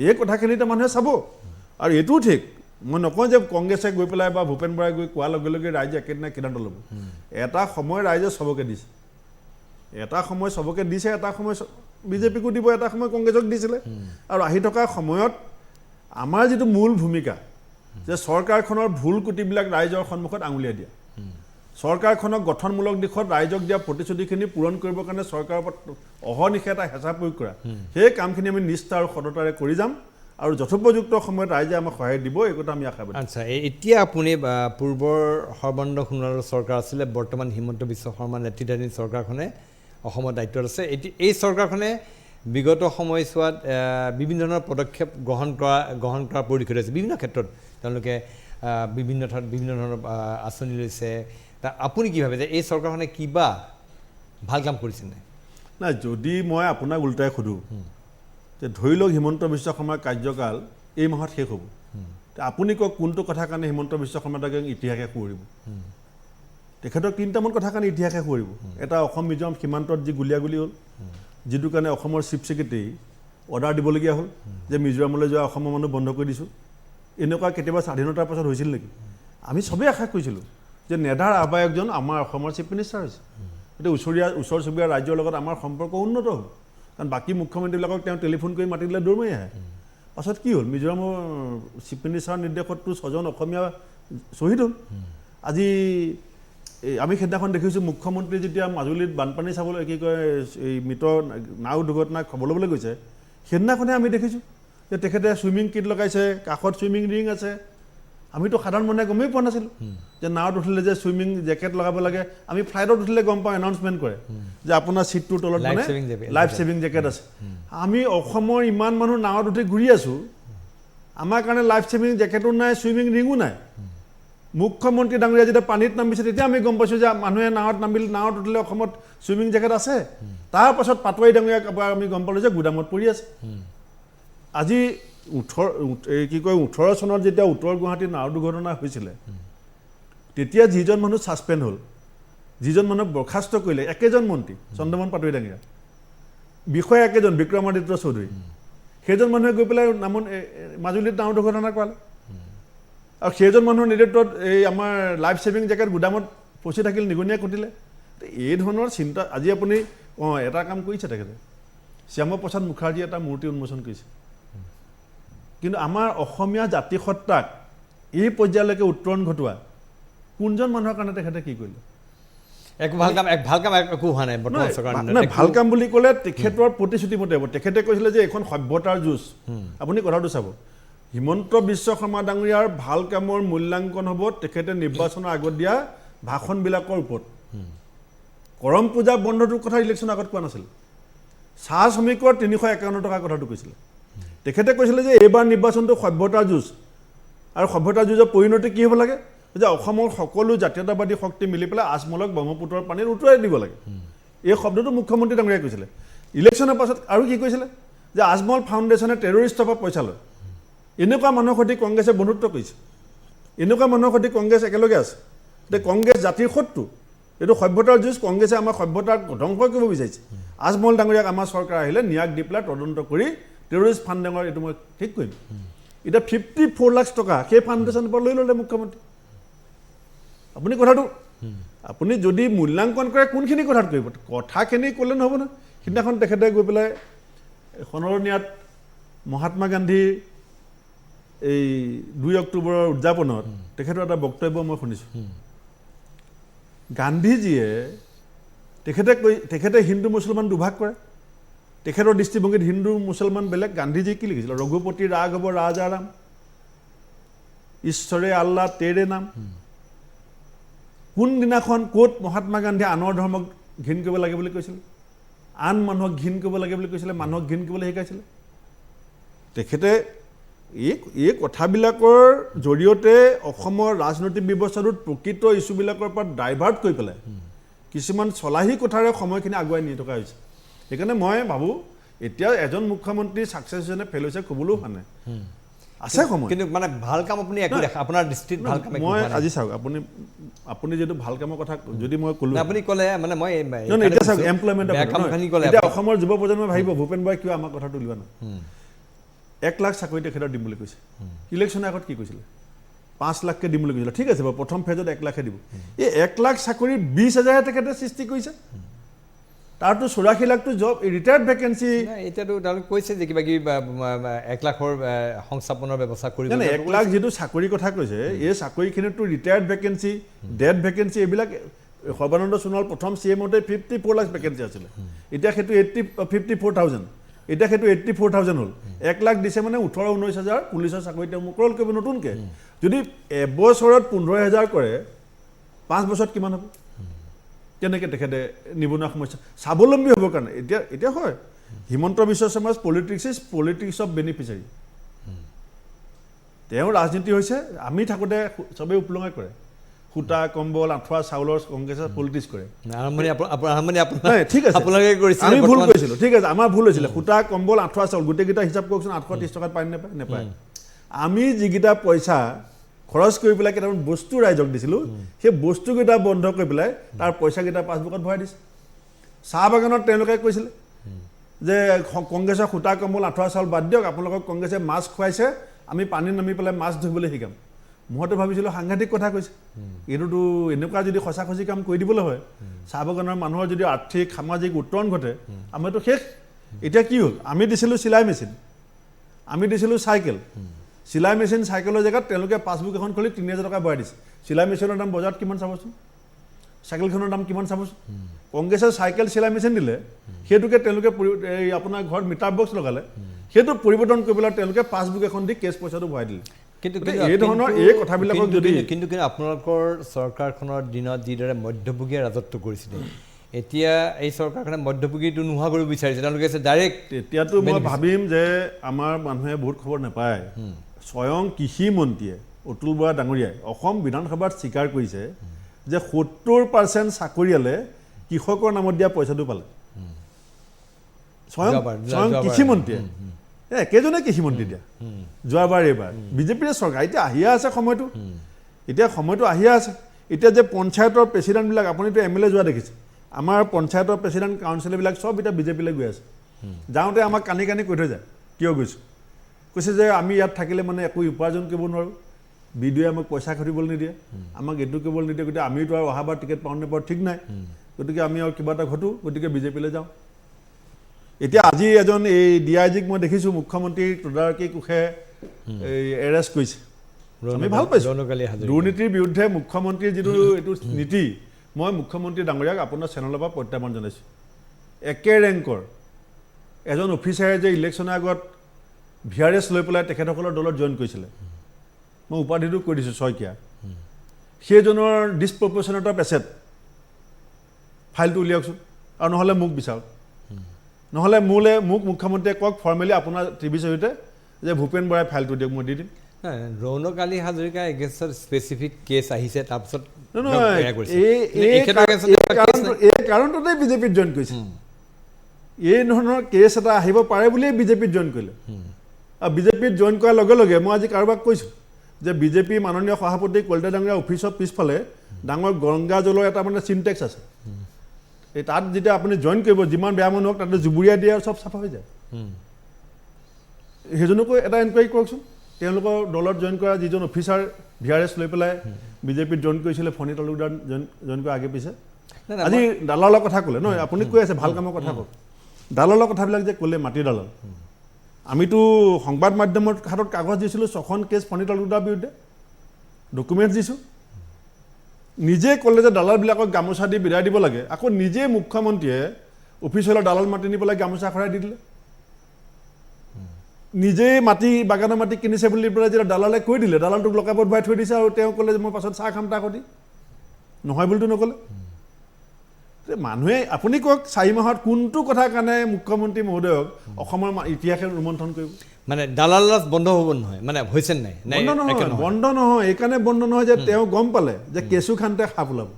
এই কথাখিনিতে মানুহে চাব আৰু এইটোও ঠিক মই নকওঁ যে কংগ্ৰেছে গৈ পেলাই বা ভূপেন বৰাই গৈ কোৱাৰ লগে লগে ৰাইজে একেদিনাই সিদ্ধান্ত ল'ব এটা সময় ৰাইজে চবকে দিছে এটা সময় বিজেপিকো দিব এটা সময় কংগ্ৰেছক দিছিলে আৰু আহি থকা সময়ত আমাৰ যিটো মূল ভূমিকা যে চৰকাৰখনৰ ভুল কুটিবিলাক ৰাইজৰ সন্মুখত আঙুলিয়াই দিয়া চৰকাৰখনক গঠনমূলক দিশত ৰাইজক দিয়া প্ৰতিশ্ৰুতিখিনি পূৰণ কৰিবৰ কাৰণে চৰকাৰৰ ওপৰত অহৰ্নিশে এটা হেঁচা প্ৰয়োগ কৰা সেই কামখিনি আমি নিষ্ঠা আৰু সততাৰে কৰি যাম আৰু যথোপযুক্ত সময়ত ৰাইজে আমাক সহায় দিব এই কথা আমি আশাবাদী আচ্ছা এতিয়া আপুনি পূৰ্বৰ সৰ্বানন্দ সোণোৱালৰ চৰকাৰ আছিলে বৰ্তমান হিমন্ত বিশ্ব শৰ্মা নেতৃত্বাধীন চৰকাৰখনে অসমৰ দায়িত্বত আছে এই চৰকাৰখনে বিগত সময়ছোৱাত বিভিন্ন ধৰণৰ পদক্ষেপ গ্ৰহণ কৰা পৰিলক্ষিত হৈছে বিভিন্ন ক্ষেত্ৰত তেওঁলোকে বিভিন্ন ধৰণৰ আঁচনি লৈছে আপুনি কি ভাবে যে এই চৰকাৰখনে কিবা ভাল কাম কৰিছে নাই যদি মই আপোনাক উল্টাই সোধোঁ যে ধৰি লওক হিমন্ত বিশ্ব শৰ্মাৰ কাৰ্যকাল এই মাহত শেষ হ'ব আপুনি কওক কোনটো কথাৰ কাৰণে হিমন্ত বিশ্ব শৰ্মাক ইতিহাসে সোঁৱৰিব তেখেতৰ 3টামান কথাৰ কাৰণে ইতিহাসে সোঁৱৰিব এটা অসম মিজোৰাম সীমান্তত যি গুলীয়াগুলি হ'ল যিটো কাৰণে অসমৰ চিফ ছেক্ৰেটাৰী অৰ্ডাৰ দিবলগীয়া হ'ল যে মিজোৰামলৈ যোৱা অসমৰ মানুহ বন্ধ কৰি দিছোঁ এনেকুৱা কেতিয়াবা স্বাধীনতাৰ পাছত হৈছিল নেকি আমি চবেই আশা কৰিছিলোঁ যে নেডাৰ আহ্বায়কজন আমাৰ অসমৰ চিফ মিনিষ্টাৰ হৈছে গতিকে ওচৰ চুবুৰীয়া ৰাজ্যৰ লগত আমাৰ সম্পৰ্ক উন্নত হ'ল কাৰণ বাকী মুখ্যমন্ত্ৰীবিলাকক তেওঁ টেলিফোন কৰি মাতি দিলে দৌৰ মাৰি আহে পাছত কি হ'ল মিজোৰামৰ চিফ মিনিষ্টাৰৰ নিৰ্দেশততো 6জন অসমীয়া শ্বহীদ হ'ল আজি আমি সেইদিনাখন দেখিছোঁ মুখ্যমন্ত্ৰী যেতিয়া মাজুলীত বানপানী চাবলৈ কি কয় এই মৃত নাও দুৰ্ঘটনা খবৰ ল'বলৈ গৈছে সেইদিনাখনে আমি দেখিছোঁ যে তেখেতে ছুইমিং কিট লগাইছে কাষত ছুইমিং ৰিং আছে আমিতো সাধাৰণ মানুহে গমেই পোৱা নাছিলোঁ যে নাৱত উঠিলে যে ছুইমিং জেকেট লগাব লাগে আমি ফ্লাইটত উঠিলে গম পাওঁ এনাউন্সমেণ্ট কৰে যে আপোনাৰ ছিটটোৰ তলত মানে লাইফ ছেভিং জেকেট আছে আমি অসমৰ ইমান মানুহ নাৱত উঠি ঘূৰি আছোঁ আমাৰ কাৰণে লাইফ ছেভিং জেকেটো নাই ছুইমিং ৰিঙো নাই মুখ্যমন্ত্ৰী ডাঙৰীয়া যেতিয়া পানীত নামিছে তেতিয়া আমি গম পাইছোঁ যে মানুহে নাৱত উঠিলে অসমত ছুইমিং জেকেট আছে তাৰ পাছত পাটোৱাৰী ডাঙৰীয়াক আমি গম পালোঁ যে গুদামত পৰি আছে আজি 18 চনত যেতিয়া উত্তৰ গুৱাহাটীত নাও দুৰ্ঘটনা হৈছিলে তেতিয়া যিজন মানুহ ছাছপেণ্ড হ'ল যিজন মানুহক বৰ্খাস্ত কৰিলে একেজন মন্ত্ৰী চন্দ্ৰমোহন পাটোৱাৰী ডাঙৰীয়া বিষয়া একেজন বিক্ৰমাদিত্য চৌধুৰী সেইজন মানুহে গৈ পেলাই মাজুলীত নাও দুৰ্ঘটনা কৰালে আৰু সেইজন মানুহৰ নেতৃত্বত এই আমাৰ লাইফ ছেভিং জেকেট গুদামত ফচি থাকিল নিগনিয়ে কুটিলে এই ধৰণৰ চিন্তা আজি আপুনি এটা কাম কৰিছে তেখেতে শ্যামপ্ৰসাদ মুখাৰ্জী এটা মূৰ্তি উন্মোচন কৰিছে কিন্তু আমাৰ অসমীয়া জাতিসত্তাক এই পৰ্যায়লৈকে উত্তৰণ ঘটোৱা কোনজন মানুহৰ কাৰণে তেখেতে কি কৰিলে ভাল কাম বুলি ক'লে তেখেতৰ প্ৰতিশ্ৰুতি মতে হ'ব তেখেতে কৈছিলে যে এখন সভ্যতাৰ যুঁজ আপুনি কথাটো চাব হিমন্ত বিশ্ব শৰ্মা ডাঙৰীয়াৰ ভাল কামৰ মূল্যাংকন হ'ব তেখেতে নিৰ্বাচনৰ আগত দিয়া ভাষণবিলাকৰ ওপৰত কৰম পূজা বন্ধটোৰ কথা ইলেকশ্যনৰ আগত কোৱা নাছিল চাহ শ্ৰমিকৰ 351 টকাৰ কথাটো কৈছিলে তেখেতে কৈছিলে যে এইবাৰ নিৰ্বাচনটো সভ্যতাৰ যুঁজ আৰু সভ্যতাৰ যুঁজৰ পৰিণতি কি হ'ব লাগে যে অসমৰ সকলো জাতীয়তাবাদী শক্তি মিলি পেলাই আজমলক ব্ৰহ্মপুত্ৰৰ পানীত উটুৱাই দিব লাগে এই শব্দটো মুখ্যমন্ত্ৰী ডাঙৰীয়াই কৈছিলে ইলেকশ্যনৰ পাছত আৰু কি কৈছিলে যে আজমল ফাউণ্ডেশ্যনে টেৰৰিষ্টৰ পৰা পইচা লয় এনেকুৱা মানুহৰ সৈতে কংগ্ৰেছে বন্ধুত্ব কৰিছে এনেকুৱা মানুহৰ সৈতে কংগ্ৰেছ একেলগে আছে এতিয়া কংগ্ৰেছ জাতিৰ শত্ৰু এইটো সভ্যতাৰ যুঁজ কংগ্ৰেছে আমাৰ সভ্যতাক ধ্বংস কৰিব বিচাৰিছে আজমল ডাঙৰীয়াক আমাৰ চৰকাৰ আহিলে ন্যাক দি পেলাই তদন্ত কৰি টেৰৰিষ্ট ফাণ্ডিঙৰ এইটো মই ঠিক কৰিম এতিয়া 54 লাখ টকা সেই ফাউণ্ডেশ্যনৰ পৰা লৈ ল'লে মুখ্যমন্ত্ৰী আপুনি কথাটো আপুনি যদি মূল্যাংকন কৰে কোনখিনি কথাত কৰিব কথাখিনি ক'লে নহ'ব নহয় সিদিনাখন তেখেতে গৈ পেলাই সনৰণীয়াত মহাত্মা গান্ধীৰ এই 2 অক্টোবৰৰ উদযাপনত তেখেতৰ এটা বক্তব্য মই শুনিছোঁ গান্ধীজীয়ে তেখেতে হিন্দু মুছলমান দুভাগ কৰে তেখেতৰ দৃষ্টিভংগীত হিন্দু মুছলমান বেলেগ গান্ধীজী কি লিখিছিল ৰঘুপতি ৰাঘৱ ৰাজাৰাম ঈশ্বৰে আল্লাহ তেৰে নাম কোনদিনাখন ক'ত মহাত্মা গান্ধীয়ে আনৰ ধৰ্মক ঘৃণ কৰিব লাগে বুলি কৈছিল আন মানুহক ঘৃণ কৰিব লাগে বুলি কৈছিলে মানুহক ঘৃণ কৰিবলৈ শিকাইছিলে তেখেতে এই কথাবিলাকৰ জৰিয়তে অসমৰ ৰাজনৈতিক ব্যৱস্থাটোত প্ৰকৃত ইছ্যুবিলাকৰ পৰা ডাইভাৰ্ট কৰি পেলাই কিছুমান চলাহী কথাৰে সময়খিনি আগুৱাই নি থকা হৈছে সেইকাৰণে মই ভাবোঁ এতিয়া এজন মুখ্যমন্ত্ৰী ছাকচেছ হৈছে নে ফেইল হৈছে ক'বলৈও হোৱা নাই আছে সময় কিন্তু মানে ভাল কাম আপুনি একো দেখা আপোনাৰ দৃষ্টিত ভাল কাম মই আজি চাওক আপুনি যিটো ভাল কামৰ কথা যদি মই ক'লো আপুনি ক'লে মানে মই এতিয়া চাওক এমপ্লয়মেণ্ট এতিয়া অসমৰ যুৱ প্ৰজন্মই ভাবিব ভূপেন বৰাই কিয় আমাৰ কথাটো উলিওৱা নাই 1 লাখ চাকৰি তেখেতক দিম বুলি কৈছে ইলেকশ্যনৰ আগত কি কৈছিলে 5 লাখকে দিম বুলি কৈছিলে ঠিক আছে বাৰু প্ৰথম ফেজত 1 লাখে দিব এই 1 লাখ চাকৰি 20,000 তেখেতে সৃষ্টি কৰিছে তাৰতো 84 লাখটো জব ৰিটায়াৰ্ড ভেকেঞ্চি এতিয়াতো তেওঁলোকে কৈছে যে কিবা কিবি 1 লাখৰ সংস্থাপনৰ ব্যৱস্থা কৰিব 1 লাখ যিটো চাকৰিৰ কথা কৈছে এই চাকৰিখিনিতো ৰিটায়াৰ্ড ভেকেঞ্চি ডেড ভেকেঞ্চি এইবিলাক সৰ্বানন্দ সোণোৱাল প্ৰথম CMতে 54 লাখ ভেকেঞ্চি আছিলে এতিয়া সেইটো 54,000 এতিয়া সেইটো 84,000 হ'ল 1 লাখ দিছে মানে 18-19,000 পুলিচৰ চাকৰি তেওঁ মুকৰল কৰিব নতুনকৈ যদি এবছৰত 15,000 কৰে 5 বছৰত কিমান হ'ব কেনেকৈ তেখেতে নিবনুৱা সমস্যা স্বাৱলম্বী হ'বৰ কাৰণে এতিয়া হয় হিমন্ত বিশ্ব শৰ্মাৰ পলিটিক্স অফ বেনিফিচিয়াৰী তেওঁ ৰাজনীতি হৈছে আমি থাকোঁতে চবেই উপলঙাই কৰে সূতা কম্বল আঁঠুৱা চাউলৰ কংগ্ৰেছৰ পলিটিক্স কৰে ঠিক আছে আমি ভুল কৰিছিলোঁ ঠিক আছে আমাৰ ভুল হৈছিলে সূতা কম্বল আঁঠুৱা চাউল গোটেইকেইটা হিচাপ কওকচোন 830 টকাত পাই নেপায় আমি যিকেইটা পইচা খৰচ কৰি পেলাই কেইটামান বস্তু ৰাইজক দিছিলোঁ সেই বস্তুকেইটা বন্ধ কৰি পেলাই তাৰ পইচাকেইটা পাছবুকত ভৰাই দিছে চাহ বাগানত তেওঁলোকে কৈছিলে যে কংগ্ৰেছৰ সূতা কম্বল আঁঠুৱা চাউল বাদ দিয়ক আপোনালোকক কংগ্ৰেছে মাছ খুৱাইছে আমি পানী নামি পেলাই মাছ ধৰিবলৈ শিকাম মইতো ভাবিছিলোঁ সাংঘাতিক কথা কৈছে এইটোতো এনেকুৱা যদি সঁচা কাম কৰি দিবলৈ হয় চাহ বাগানৰ মানুহৰ যদি আৰ্থিক সামাজিক উত্তৰণ ঘটে আমাৰতো শেষ এতিয়া কি হ'ল আমি দিছিলোঁ চিলাই মেচিন আমি দিছিলোঁ চাইকেল চিলাই মেচিন চাইকেলৰ জেগাত তেওঁলোকে পাছবুক এখন খুলি 3,000 টকা ভৰাই দিছে চিলাই মেচিনৰ দাম বজাৰত কিমান চাবচোন চাইকেলখনৰ দাম কিমান চাবচোন কংগ্ৰেছে চাইকেল চিলাই মেচিন দিলে সেইটোকে তেওঁলোকে আপোনাৰ ঘৰত মিটাৰ বক্স লগালে সেইটো পৰিৱৰ্তন কৰি পেলাই তেওঁলোকে পাছবুক এখন দি কেছ পইচাটো ভৰাই দিলে কিন্তু এই ধৰণৰ এই কথাবিলাকক যদি কিন্তু আপোনালোকৰ চৰকাৰখনৰ দিনত যিদৰে মধ্যভোগীয়ে ৰাজত্ব কৰিছিলে এতিয়া এই চৰকাৰখনে মধ্যভোগীটো নোহোৱা কৰিব বিচাৰিছে তেওঁলোকে ডাইৰেক্ট এতিয়াতো মই ভাবিম যে আমাৰ মানুহে বহুত খবৰ নাপায় স্বয়ং কৃষি মন্ত্ৰীয়ে অতুল বৰা ডাঙৰীয়াই অসম বিধানসভাত স্বীকাৰ কৰিছে যে 70% চাকৰিয়ালে কৃষকৰ নামত দিয়া পইচাটো পালে স্বয়ং কৃষি মন্ত্ৰীয়ে একেজনে কৃষি মন্ত্ৰী দিয়া যোৱাবাৰ এইবাৰ বিজেপিৰে চৰকাৰ এতিয়া আহিয়ে আছে সময়টো আহিয়ে আছে এতিয়া যে পঞ্চায়তৰ প্ৰেচিডেণ্টবিলাক আপুনিতো MLA যোৱা দেখিছে আমাৰ পঞ্চায়তৰ প্ৰেচিডেণ্ট কাউন্সিলৰবিলাক চব এতিয়া বিজেপিলৈ গৈ আছে যাওঁতে আমাক কানি কৈ থৈ যায় কিয় গৈছোঁ কৈছে যে আমি ইয়াত থাকিলে মানে একো উপাৰ্জন কৰিব নোৱাৰোঁ বিডিঅ'য়ে আমাক পইচা ঘটিবলৈ নিদিয়ে আমাক এইটো কৰিবলৈ নিদিয়ে গতিকে আমিতো আৰু অহাবাৰ টিকেট পাওঁ নাপাওঁ ঠিক নাই গতিকে আমি আৰু কিবা এটা ঘটো গতিকে বিজেপিলৈ যাওঁ এতিয়া আজি এজন এই DIGক মই দেখিছোঁ মুখ্যমন্ত্ৰী তদাৰকী কোষে এই এৰেষ্ট কৰিছে আমি ভাল পাইছোঁ দুৰ্নীতিৰ বিৰুদ্ধে মুখ্যমন্ত্ৰীৰ যিটো এইটো নীতি মই মুখ্যমন্ত্ৰী ডাঙৰীয়াক আপোনাৰ চেনেলৰ পৰা প্ৰত্যাহ্বান জনাইছোঁ একে ৰেংকৰ এজন অফিচাৰে যে ইলেকশ্যনৰ আগত VRS লৈ পেলাই তেখেতসকলৰ দলত জইন কৰিছিলে মই উপাধিটো কৈ দিছোঁ শইকীয়া সেইজনৰ ডিছপ্ৰপৰ্চনেটৰ পেচেট ফাইলটো উলিয়াওকচোন আৰু নহ'লে মোক বিচাৰক নহ'লে মোক মুখ্যমন্ত্ৰীয়ে কওক ফৰ্মেলি আপোনাৰ টিভি জৰিয়তে যে ভূপেন বৰাই ফাইলটো দিয়ক মই দি দিম ৰৌনক আলী হাজৰিকা এগেইনষ্টত স্পেচিফিক কেছ আহিছে তাৰপিছত এই কাৰণটোতে বিজেপিত জইন কৰিছে এই ধৰণৰ কেছ এটা আহিব পাৰে বুলিয়ে বিজেপিত জইন কৰিলে আৰু বিজেপিত জইন কৰাৰ লগে লগে মই আজি কাৰোবাক কৈছোঁ যে বিজেপি মাননীয় সভাপতি কলিতা ডাঙৰীয়া অফিচৰ পিছফালে ডাঙৰ গংগা জলৰ এটা মানে চিনটেক্স আছে এই তাত যেতিয়া আপুনি জইন কৰিব যিমান বেয়া মানুহ হওক তাতে জুবুৰীয়া দিয়ে আৰু চব চাফা হৈ যায় সেইজনকো এটা এনকুৱাৰী কৰকচোন তেওঁলোকৰ দলত জইন কৰা যিজন অফিচাৰ VRS লৈ পেলাই বিজেপিত জইন কৰিছিলে ফণী তালুকদাৰ জইন কৰা আগে পিছে আজি দালালৰ কথা ক'লে নহয় আপুনি কৈ আছে ভাল কামৰ কথা কওক দালালৰ কথাবিলাক যে ক'লে মাটি দালাল আমিতো সংবাদ মাধ্যমৰ হাতত কাগজ দিছিলোঁ 6খন কেছ ফণী তালুকদাৰৰ বিৰুদ্ধে ডকুমেণ্টছ দিছোঁ নিজে ক'লে যে দালালবিলাকক গামোচা দি বিদায় দিব লাগে আকৌ নিজে মুখ্যমন্ত্ৰীয়ে অফিচলৈ দালাল মাতি নি পেলাই গামোচা খৰাই দি দিলে নিজে মাটি বাগানৰ মাটি কিনিছে বুলি পেলাই যেতিয়া দালালে কৈ দিলে দালালটোক লকাপত ভৰাই থৈ দিছে আৰু তেওঁ ক'লে যে মই পাছত চাহ খাম তাক দি নহয় বুলিতো নক'লে মানুহে আপুনি কওক 4 মাহত কোনটো কথাৰ কাৰণে মুখ্যমন্ত্ৰী মহোদয়ক অসমৰ ইতিহাসে ৰোমন্থন কৰিব মানে দালাল বন্ধ হ'ব নহয় মানে হৈছে নাই বন্ধ নহয় এইকাৰণে বন্ধ নহয় যে তেওঁ গম পালে যে কেঁচু খান্তে সাপ ওলাব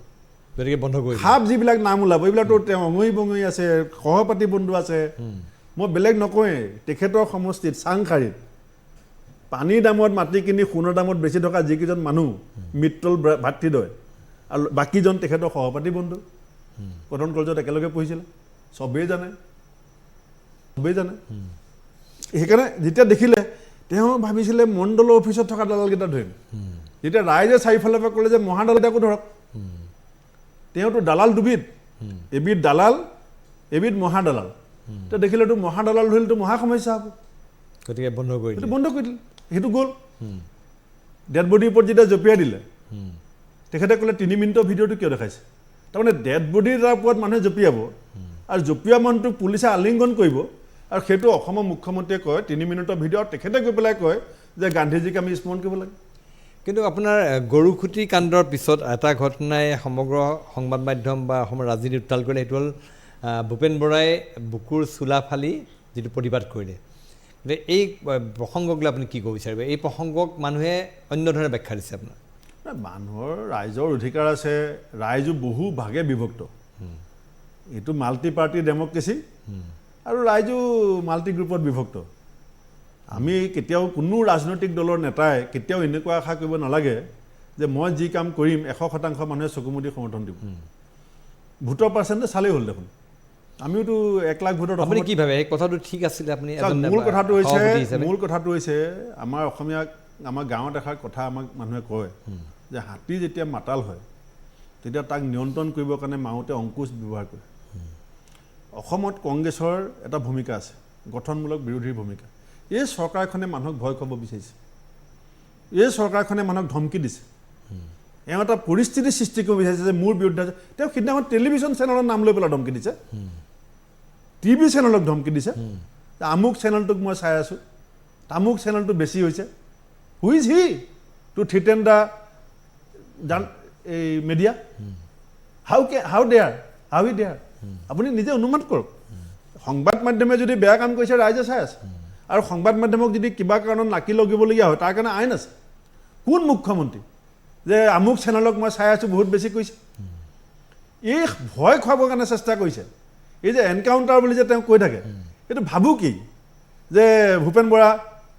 গতিকে বন্ধ কৰিব সাপ যিবিলাক নাম ওলাব এইবিলাকতো তেওঁ অঙৈ বঙৈ আছে সহপাঠী বন্ধু আছে মই বেলেগ নকওঁৱেই তেখেতৰ সমষ্টিত চাংখাৰীত পানীৰ দামত মাটি কিনি সোণৰ দামত বেছি থকা যিকেইজন মানুহ মিত্তল ভাতৃদ্বয় আৰু বাকীজন তেখেতৰ সহপাঠী বন্ধু কটন কলেজত একেলগে পঢ়িছিলে চবেই জানে সেইকাৰণে যেতিয়া দেখিলে তেওঁ ভাবিছিলে মণ্ডলৰ অফিচত থকা দালালকেইটা ধৰিম যেতিয়া ৰাইজে চাৰিফালৰ পৰা ক'লে যে মহাদালালকেইটাকো ধৰক তেওঁতো দালাল দুবিধ এবিধ দালাল এবিধ মহাদালাল তো দেখিলেতো মহাদালাল ধৰিলেতো মহা সমস্যা হ'ব গতিকে বন্ধ কৰি দিলে সেইটো গ'ল ডেড বডিৰ ওপৰত যেতিয়া জঁপিয়াই দিলে তেখেতে ক'লে 3 মিনিটৰ ভিডিঅ'টো কিয় দেখাইছে তাৰমানে ডেড বডিৰ ওপৰত মানুহে জঁপিয়াব আৰু জঁপিওৱা মানুহটোক পুলিচে আলিংগন কৰিব আৰু সেইটো অসমৰ মুখ্যমন্ত্ৰীয়ে কয় 3 মিনিটৰ ভিডিঅ' তেখেতে গৈ পেলাই কয় যে গান্ধীজীক আমি স্মৰণ কৰিব লাগে কিন্তু আপোনাৰ গৰুখুটি কাণ্ডৰ পিছত এটা ঘটনাই সমগ্ৰ সংবাদ মাধ্যম বা অসমৰ ৰাজনীতি উত্তাল কৰিলে সেইটো হ'ল ভূপেন বৰাই বুকুৰ চোলা ফালি যিটো প্ৰতিবাদ কৰিলে গতিকে এই প্ৰসংগক লৈ আপুনি কি ক'ব বিচাৰিব এই প্ৰসংগক মানুহে অন্য ধৰণে ব্যাখ্যা দিছে আপোনাৰ মানুহৰ ৰাইজৰ অধিকাৰ আছে ৰাইজো বহু ভাগে বিভক্ত এইটো মাল্টি পাৰ্টি ডেমক্ৰেচি আৰু ৰাইজো মাল্টি গ্ৰুপত বিভক্ত আমি কেতিয়াও কোনো ৰাজনৈতিক দলৰ নেতাই কেতিয়াও এনেকুৱা আশা কৰিব নালাগে যে মই যি কাম কৰিম 100% মানুহে চকুমুদি সমৰ্থন দিব ভোটৰ পাৰ্চেণ্টেজ চালেই হ'ল দেখোন আমিওতো 1 লাখ ভোটত আপুনি কি ভাবে এই কথাটো ঠিক আছিলে আপুনি মূল কথাটো হৈছে আমাৰ অসমীয়া আমাৰ গাঁৱত এষাৰ কথা আমাক মানুহে কয় যে হাতী যেতিয়া মাতাল হয় তেতিয়া তাক নিয়ন্ত্ৰণ কৰিবৰ কাৰণে মাউতে অংকুশ ব্যৱহাৰ কৰে অসমত কংগ্ৰেছৰ এটা ভূমিকা আছে গঠনমূলক বিৰোধীৰ ভূমিকা এই চৰকাৰখনে মানুহক ভয় খুৱাব বিচাৰিছে এই চৰকাৰখনে মানুহক ধমকি দিছে এওঁ এটা পৰিস্থিতি সৃষ্টি কৰিব বিচাৰিছে যে মোৰ বিৰুদ্ধে তেওঁ সিদিনাখন টেলিভিশ্যন চেনেলৰ নাম লৈ পেলাই ধমকি দিছে টিভি চেনেলক ধমকি দিছে আমুক চেনেলটোক মই চাই আছোঁ তামুক চেনেলটো বেছি হৈছে who is he to threaten the এই মিডিয়া হাউ ডেয়াৰ আপুনি নিজে অনুমান কৰক সংবাদ মাধ্যমে যদি বেয়া কাম কৰিছে ৰাইজে চাই আছে আৰু সংবাদ মাধ্যমক যদি কিবা কাৰণত নাকি লগাবলগীয়া হয় তাৰ কাৰণে আইন আছে কোন মুখ্যমন্ত্ৰী যে আমুক চেনেলক মই চাই আছোঁ বহুত বেছি কৈছে এই ভয় খুৱাবৰ কাৰণে চেষ্টা কৰিছে এই যে এনকাউণ্টাৰ বুলি যে তেওঁ কৈ থাকে এইটো ভাবোঁ কি যে ভূপেন বৰা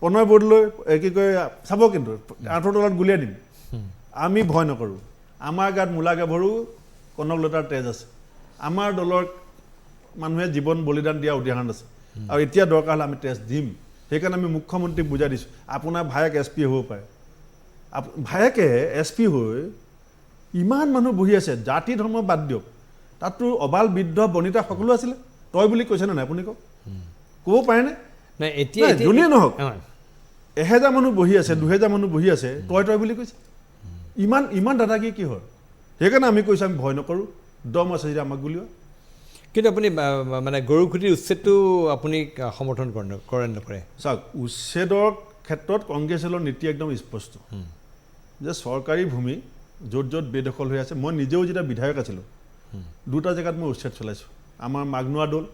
প্ৰণয় বৰদলৈ কি কয় চাব কিন্তু 8 তলত গুলিয়াই দিম আমি ভয় নকৰোঁ আমাৰ গাত মূলা গাভৰু কনকলতাৰ তেজ আছে আমাৰ দলৰ মানুহে জীৱন বলিদান দিয়া উদাহৰণ আছে আৰু এতিয়া দৰকাৰ হ'লে আমি তেজ দিম সেইকাৰণে আমি মুখ্যমন্ত্ৰীক বুজাই দিছোঁ আপোনাৰ ভায়েক SP হ'ব পাৰে ভায়েকে SP হৈ ইমান মানুহ বহি আছে জাতি ধৰ্ম বাদ দিয়ক তাততো অবাল বৃদ্ধ বনিতা সকলো আছিলে তই বুলি কৈছে নে নাই আপুনি কওক ক'ব পাৰেনে নাই এতিয়া যোনেই নহওক 1000 মানুহ বহি আছে 2000 মানুহ বহি আছে তই বুলি কৈছে ইমান দাদাগিৰি কি হয় সেইকাৰণে আমি কৈছোঁ আমি ভয় নকৰোঁ দম আছে যদি আমাক গুলিওৱা কিন্তু আপুনি মানে গৰুখুটিৰ উচ্ছেদটো আপুনি সমৰ্থন কৰে নকৰে চাওক উচ্ছেদৰ ক্ষেত্ৰত কংগ্ৰেছৰ নীতি একদম স্পষ্ট যে চৰকাৰী ভূমি য'ত য'ত বেদখল হৈ আছে মই নিজেও যেতিয়া বিধায়ক আছিলোঁ 2টা জেগাত মই উচ্ছেদ চলাইছোঁ আমাৰ মাগনোৱা দল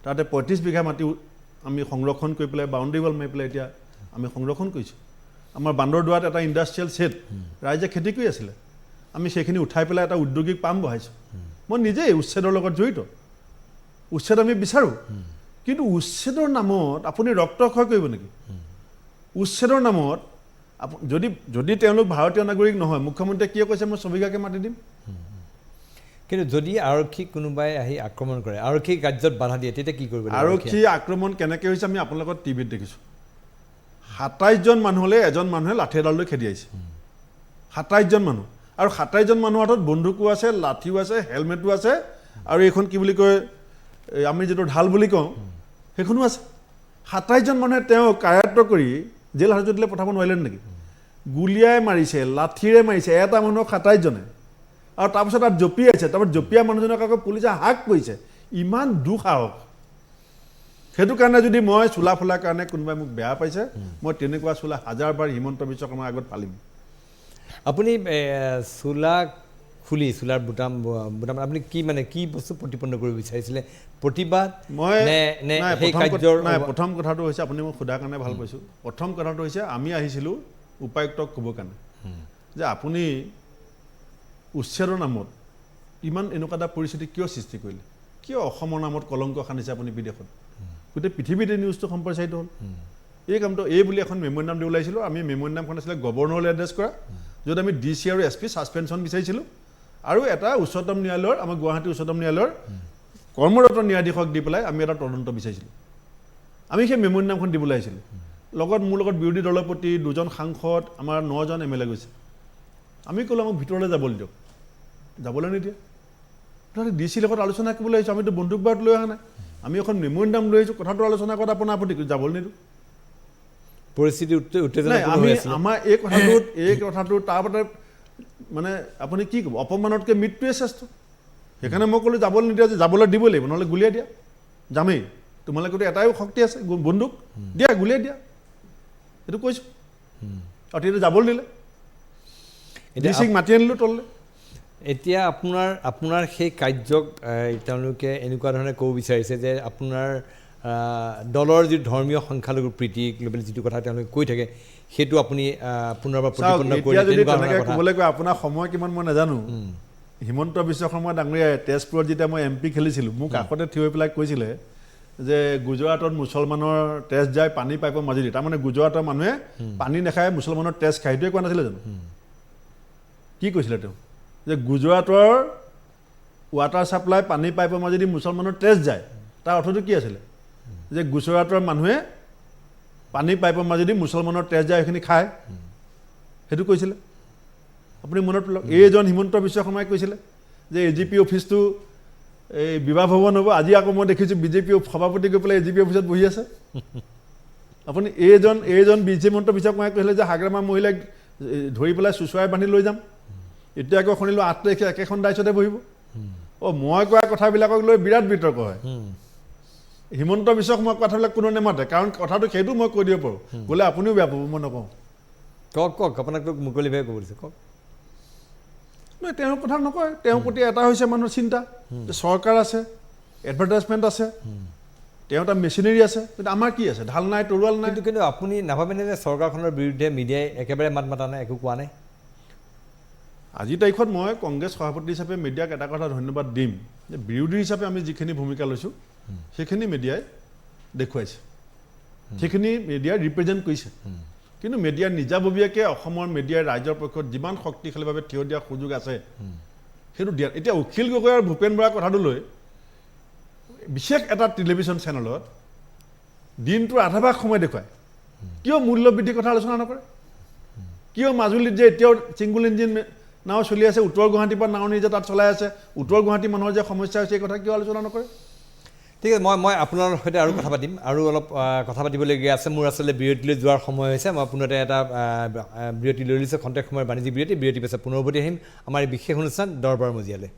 তাতে 35 বিঘা মাটি আমি সংৰক্ষণ কৰি পেলাই বাউণ্ডেৰী ৱাল মাৰি পেলাই এতিয়া আমি সংৰক্ষণ কৰিছোঁ আমাৰ বান্দৰদোৱাত এটা ইণ্ডাষ্ট্ৰিয়েল ছেট ৰাইজে খেতি কৰি আছিলে আমি সেইখিনি উঠাই পেলাই এটা উদ্যোগিক পাম বহাইছোঁ মই নিজেই উচ্ছেদৰ লগত জড়িত উচ্ছেদ আমি বিচাৰোঁ কিন্তু উচ্ছেদৰ নামত আপুনি ৰক্তক্ষয় কৰিব নেকি উচ্ছেদৰ নামত যদি তেওঁলোক ভাৰতীয় নাগৰিক নহয় মুখ্যমন্ত্ৰীয়ে কিয় কৈছে মই ছবিকাকে মাতি দিম কিন্তু যদি আৰক্ষী কোনোবাই আহি আক্ৰমণ কৰে আৰক্ষী কাৰ্যত বাধা দিয়ে তেতিয়া কি কৰিব লাগিব আৰক্ষী আক্ৰমণ কেনেকৈ হৈছে আমি আপোনালোকৰ টিভিত দেখিছোঁ ২৭জন মানুহলৈ এজন মানুহে লাঠি এডাল লৈ খেদি আহিছে ২৭জন মানুহ আৰু ২৭জন মানুহৰ হাতত বন্দুকো আছে লাঠিও আছে হেলমেটো আছে আৰু এইখন কি বুলি কয় আমি যিটো ঢাল বুলি কওঁ সেইখনো আছে ২৭জন মানুহে তেওঁ কায়াত্ব কৰি জেল হাজতলৈ পঠাব নোৱাৰিলেন নেকি গুলিয়াই মাৰিছে লাঠিৰে মাৰিছে এটা মানুহক ২৭জনে আৰু তাৰপিছত তাত জঁপিয়াইছে তাৰপিছত জঁপিয়া মানুহজনক আকৌ পুলিচে হাক কৰিছে ইমান দুঃসাহস সেইটো কাৰণে যদি মই চোলা ফুলাৰ কাৰণে কোনোবাই মোক বেয়া পাইছে মই তেনেকুৱা চোলা হাজাৰবাৰ হিমন্ত বিশ্ব শৰ্মাৰ আগত ফালিম আপুনি চোলা খুলি চোলাৰ বুটাম আপুনি কি বস্তু প্ৰতিপন্ন কৰিব বিচাৰিছিলে প্ৰতিবাদ প্ৰথম কথাটো হৈছে আপুনি মোক সোধাৰ কাৰণে ভাল পাইছোঁ প্ৰথম কথাটো হৈছে আমি আহিছিলোঁ উপায়ুক্তক ক'বৰ কাৰণে যে আপুনি উচ্ছেদৰ নামত ইমান এনেকুৱা এটা পৰিস্থিতি কিয় সৃষ্টি কৰিলে কিয় অসমৰ নামত কলংক সানিছে আপুনি বিদেশত গোটেই পৃথিৱীতে নিউজটো সম্প্ৰচাৰিত হ'ল এই কামটো এই বুলি এখন মেম'ৰেণ্ডাম দি ওলাইছিলোঁ আমি মেম'ৰেণ্ডামখন আছিলে গভৰ্ণৰলৈ এড্ৰেছ কৰা য'ত আমি DC আৰু SP ছাছপেনশ্যন বিচাৰিছিলোঁ আৰু এটা উচ্চতম ন্যায়ালয়ৰ আমাৰ গুৱাহাটী উচ্চতম ন্যায়ালয়ৰ কৰ্মৰত ন্যায়াধীশক দি পেলাই আমি এটা তদন্ত বিচাৰিছিলোঁ আমি সেই মেম'ৰেণ্ডামখন দিবলৈ আহিছিলোঁ লগত মোৰ লগত বিৰোধী দলৰ প্ৰতি 2জন সাংসদ আমাৰ 9জন MLA গৈছে আমি ক'লোঁ আমাক ভিতৰলৈ যাবলৈ দিয়ক যাবলৈ নিদিয়ে তহঁতে DC লগত আলোচনা কৰিবলৈ আহিছোঁ আমিতো বন্দুক বাৰুত লৈ অহা নাই আমি এখন মেম'ৰেণ্ডাম লৈ আহিছোঁ কথাটো আলোচনা কৰাত আপোনাৰ আপত্তি যাবলৈ নিদিওঁ পৰিস্থিতি উত্তেজনা আমাৰ এই কথাটো তাৰপৰা মানে আপুনি কি ক'ব অপমানতকৈ মৃত্যুৱে শ্ৰেষ্ঠ সেইকাৰণে মই ক'লোঁ যাবলৈ নিদিয়া যে যাবলৈ দিব লাগিব নহ'লে গুলিয়াই দিয়া যামেই তোমালোকেতো এটাই শক্তি আছে বন্দুক দিয়া গুলিয়াই দিয়া এইটো কৈছোঁ আৰু তেতিয়া যাবলৈ দিলে DCক মাতি আনিলোঁ তললৈ এতিয়া আপোনাৰ সেই কাৰ্যক তেওঁলোকে এনেকুৱা ধৰণে ক'ব বিচাৰিছে যে আপোনাৰ দলৰ যি ধৰ্মীয় সংখ্যালঘু প্ৰীতিক লৈ পেলাই যিটো কথা তেওঁলোকে কৈ থাকে সেইটো আপুনি পুনৰবাৰ প্ৰতিপন্ন কৰি ক'বলৈ কয় আপোনাৰ সময় কিমান মই নাজানো হিমন্ত বিশ্ব শৰ্মা ডাঙৰীয়াই তেজপুৰত যেতিয়া মই MP খেলিছিলোঁ মোক কাষতে থিয় হৈ পেলাই কৈছিলে যে গুজৰাটত মুছলমানৰ তেজ যায় পানী পাইপৰ মাজেদি তাৰমানে গুজৰাটৰ মানুহে পানী নাখায় মুছলমানৰ তেজ খায় সেইটোৱে কোৱা নাছিলে জানো কি কৈছিলে তেওঁ যে গুজৰাটৰ ৱাটাৰ ছাপ্লাই পানী পাইপৰ মাজেদি মুছলমানৰ তেজ যায় তাৰ অৰ্থটো কি আছিলে যে গুজৰাটৰ মানুহে পানী পাইপৰ মাজেদি মুছলমানৰ তেজ যায় সেইখিনি খায় সেইটো কৈছিলে আপুনি মনত পেলাওক এইজন হিমন্ত বিশ্ব শৰ্মাই কৈছিলে যে AGP অফিচটো এই বিবাহ ভৱন হ'ব আজি আকৌ মই দেখিছোঁ BJP সভাপতি গৈ পেলাই AGP অফিচত বহি আছে আপুনি এইজন হিমন্ত বিশ্ব শৰ্মাই কৈছিলে যে হাগ্ৰামা মহিলাক ধৰি পেলাই চুচুৱাই বান্ধি লৈ যাম এতিয়া আকৌ শুনিলোঁ 8 তাৰিখে একেখন ডাইচতে বহিব মই কোৱা কথাবিলাকক লৈ বিৰাট বিতৰ্ক হয় হিমন্ত বিশ্ব শৰ্মাৰ কথাবিলাক কোনো নেমাতে কাৰণ কথাটো সেইটো মই কৈ দিব পাৰোঁ বোলে আপুনিও বেয়া পাব মই নকওঁ কওক আপোনাকতো মুকলিভাৱে ক'ব দিছে কওক নহয় তেওঁৰ কথা নকয় তেওঁৰ প্ৰতি এটা হৈছে মানুহৰ চিন্তা যে চৰকাৰ আছে এডভাৰটাইজমেণ্ট আছে তেওঁ এটা মেচিনেৰী আছে কিন্তু আমাৰ কি আছে ঢাল নাই তৰোৱাল নাই কিন্তু আপুনি নাভাবেনে যে চৰকাৰখনৰ বিৰুদ্ধে মিডিয়াই একেবাৰে মাত মাতা নাই একো কোৱা নাই আজিৰ তাৰিখত মই কংগ্ৰেছ সভাপতি হিচাপে মিডিয়াক এটা কথা ধন্যবাদ দিম যে বিৰোধী হিচাপে আমি যিখিনি ভূমিকা লৈছোঁ সেইখিনি মিডিয়াই দেখুৱাইছে সেইখিনি মিডিয়াই ৰিপ্ৰেজেণ্ট কৰিছে কিন্তু মিডিয়াৰ নিজাববীয়াকৈ অসমৰ মিডিয়াই ৰাইজৰ পক্ষত যিমান শক্তিশালীভাৱে থিয় দিয়াৰ সুযোগ আছে সেইটো দিয়া এতিয়া অখিল গগৈ আৰু ভূপেন বৰাৰ কথাটো লৈ বিশেষ এটা টেলিভিশ্যন চেনেলত দিনটোৰ আধাভাগ সময় দেখুৱায় কিয় মূল্য বৃদ্ধিৰ কথা আলোচনা নকৰে কিয় মাজুলীত যে এতিয়াও ছিংগুল ইঞ্জিন নাও চলি আছে উত্তৰ গুৱাহাটীৰ পৰা নাও নিজে তাত চলাই আছে উত্তৰ গুৱাহাটী মানুহৰ যে সমস্যা হৈছে এই কথা কিয় আলোচনা নকৰে ঠিক আছে মই আপোনাৰ সৈতে আৰু কথা পাতিম আৰু অলপ কথা পাতিবলগীয়া আছে মোৰ আচলতে বিৰতিলৈ যোৱাৰ সময় হৈছে মই পুনতে এটা বিৰতি লৈ লৈছোঁ খন্তেক সময়ৰ বাণিজ্যিক বিৰতি পাছত পুনৰ উভতি আহিম আমাৰ এই বিশেষ অনুষ্ঠান দৰবাৰ মজিয়ালৈ